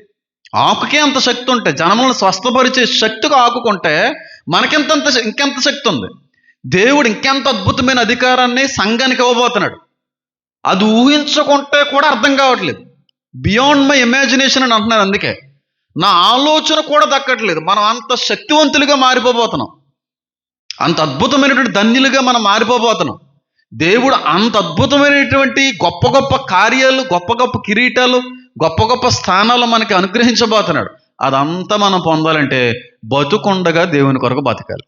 ఆకుకే అంత శక్తి ఉంటే, జనములను స్వస్థపరిచే శక్తిగా ఆకుకుంటే ఇంకెంత శక్తి ఉంది. దేవుడు ఇంకెంత అద్భుతమైన అధికారాన్ని సంఘానికి ఇవ్వబోతున్నాడు. అది ఊహించుకుంటే కూడా అర్థం కావట్లేదు. బియాండ్ మై ఇమాజినేషన్ అని అంటున్నాను. అందుకే నా ఆలోచన కూడా దక్కట్లేదు. మనం అంత శక్తివంతులుగా మారిపోబోతున్నాం, అంత అద్భుతమైనటువంటి ధన్యులుగా మనం మారిపోబోతున్నాం. దేవుడు అంత అద్భుతమైనటువంటి గొప్ప గొప్ప కార్యాలు, గొప్ప గొప్ప కిరీటాలు, గొప్ప గొప్ప స్థానాలు మనకి అనుగ్రహించబోతున్నాడు. అదంతా మనం పొందాలంటే బతుకుండగా దేవుని కొరకు బతకాలి.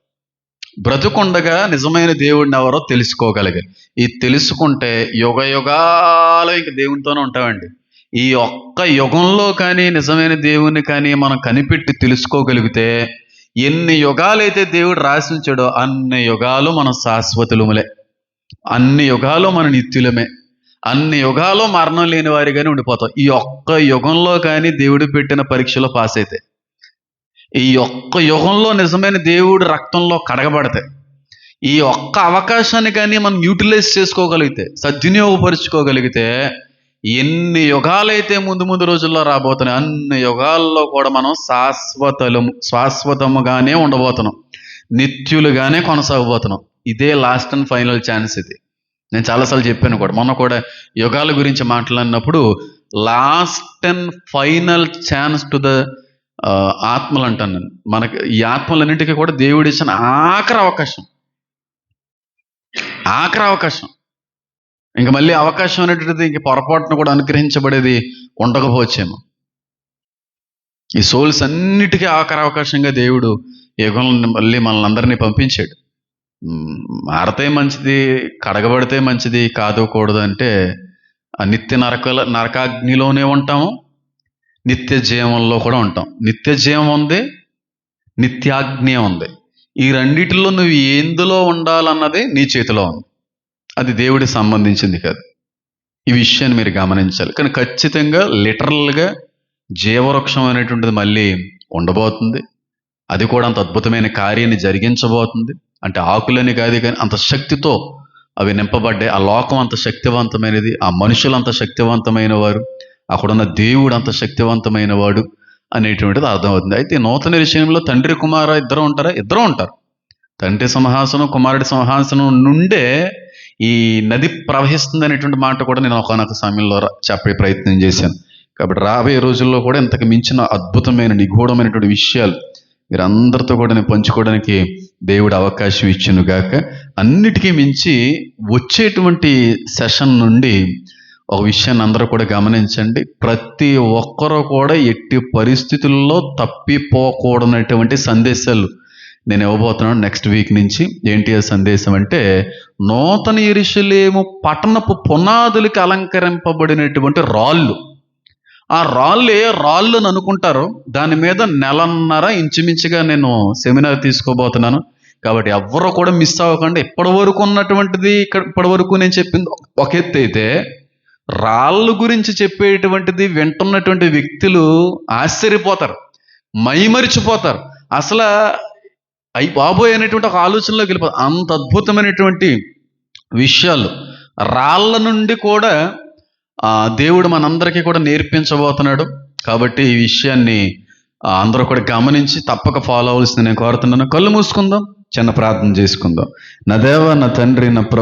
బ్రతుకుండగా నిజమైన దేవుడిని ఎవరో తెలుసుకోగలిగాలి. ఈ తెలుసుకుంటే యుగ యుగాలు ఇంక దేవునితోనే ఉంటామండి. ఈ ఒక్క యుగంలో కానీ నిజమైన దేవుణ్ణి కానీ మనం కనిపెట్టి తెలుసుకోగలిగితే, ఎన్ని యుగాలైతే దేవుడు రాసి ఉంచాడో అన్ని యుగాలు మనం శాశ్వతులములే, అన్ని యుగాలు మన నిత్యులమే, అన్ని యుగాలు మరణం లేని వారిగానే ఉండిపోతాం. ఈ ఒక్క యుగంలో కానీ దేవుడు పెట్టిన పరీక్షలో పాస్ అయితే, ఈ ఒక్క యుగంలో నిజమైన దేవుడు రక్తంలో కడగబడతాయి. ఈ ఒక్క అవకాశాన్ని కానీ మనం యూటిలైజ్ చేసుకోగలిగితే, సద్వినియోగపరుచుకోగలిగితే, ఎన్ని యుగాలైతే ముందు ముందు రోజుల్లో రాబోతున్నాయి అన్ని యుగాల్లో కూడా మనం శాశ్వతముగానే ఉండబోతున్నాం, నిత్యులుగానే కొనసాగబోతున్నాం. ఇదే లాస్ట్ అండ్ ఫైనల్ ఛాన్స్. ఇది నేను చాలాసార్లు చెప్పాను కూడా. మొన్న కూడా యుగాల గురించి మాట్లాడినప్పుడు last and final chance to the ఆత్మలు అంటాను నేను. మనకి ఈ ఆత్మలన్నింటికీ కూడా దేవుడు ఇచ్చిన ఆఖరి అవకాశం. ఇంక మళ్ళీ అవకాశం అనేటువంటిది ఇంక పొరపాటును కూడా అనుగ్రహించబడేది ఉండకపోవచ్చేమో. ఈ సోల్స్ అన్నిటికీ ఆఖరి అవకాశంగా దేవుడు యుగంలో మళ్ళీ మనల్ని అందరినీ పంపించాడు. మారితే మంచిది, కడగబడితే మంచిది, కాదు కూడదు అంటే నిత్య నరకాగ్నిలోనే ఉంటాము, నిత్య జీవంలో కూడా ఉంటాం. నిత్య జీవం ఉంది, నిత్యాగ్ని ఉంది. ఈ రెండిటిలో నువ్వు ఎందులో ఉండాలన్నది నీ చేతిలో ఉంది. అది దేవుడికి సంబంధించింది కాదు. ఈ విషయాన్ని మీరు గమనించాలి. కానీ ఖచ్చితంగా లిటరల్గా జీవవృక్షం అనేటువంటిది మళ్ళీ ఉండబోతుంది. అది కూడా అంత అద్భుతమైన కార్యాన్ని జరిగించబోతుంది. అంటే ఆకులని కాదు కానీ అంత శక్తితో అవి నింపబడ్డాయి. ఆ లోకం అంత శక్తివంతమైనది, ఆ మనుషులు అంత శక్తివంతమైన వారు, అక్కడున్న దేవుడు అంత శక్తివంతమైన వాడు అనేటువంటిది అర్థమవుతుంది. అయితే నూతన విషయంలో తండ్రి కుమార ఇద్దరు ఉంటారా? ఇద్దరు ఉంటారు. తండ్రి సింహాసనం, కుమారుడి సింహాసనం నుండే ఈ నది ప్రవహిస్తుంది అనేటువంటి మాట కూడా నేను ఒకనొక సమయంలో చెప్పే ప్రయత్నం చేశాను. కాబట్టి రాబోయే రోజుల్లో కూడా ఇంతకు మించిన అద్భుతమైన నిగూఢమైనటువంటి విషయాలు మీరందరితో కూడా నేను పంచుకోవడానికి దేవుడు అవకాశం ఇచ్చును గాక. అన్నిటికీ మించి వచ్చేటువంటి సెషన్ నుండి ఒక విషయాన్ని అందరూ కూడా గమనించండి. ప్రతి ఒక్కరూ కూడా ఎట్టి పరిస్థితుల్లో తప్పిపోకూడనటువంటి సందేశాలు నేను ఇవ్వబోతున్నాను నెక్స్ట్ వీక్ నుంచి. ఏంటి ఆ సందేశం అంటే, నూతన యెరూషలేము పట్టణపు పునాదులకి అలంకరింపబడినటువంటి రాళ్ళు. ఆ రాళ్ళు ఏ రాళ్ళు అని అనుకుంటారో దాని మీద 1.5 ఇంచుమించుగా నేను సెమినార్ తీసుకోబోతున్నాను. కాబట్టి ఎవ్వరూ కూడా మిస్ అవ్వకండి. ఇప్పటి వరకు ఉన్నటువంటిది ఇప్పటి వరకు నేను చెప్పింది ఒక ఎత్తు అయితే, రాళ్ళు గురించి చెప్పేటువంటిది వింటున్నటువంటి వ్యక్తులు ఆశ్చర్యపోతారు, మైమరిచిపోతారు. అసలు అయి బాబోయ్ అనేటువంటి ఒక ఆలోచనలోకి వెళ్ళిపోతారు. అంత అద్భుతమైనటువంటి విషయాలు రాళ్ళ నుండి కూడా దేవుడు మనందరికీ కూడా నేర్పించబోతున్నాడు. కాబట్టి ఈ విషయాన్ని అందరూ కూడా గమనించి తప్పక ఫాలో అవ్వాల్సింది నేను కోరుతున్నాను. కళ్ళు మూసుకుందాం, చిన్న ప్రార్థన చేసుకుందాం. నా దేవ, నా తండ్రి, నా ప్రభు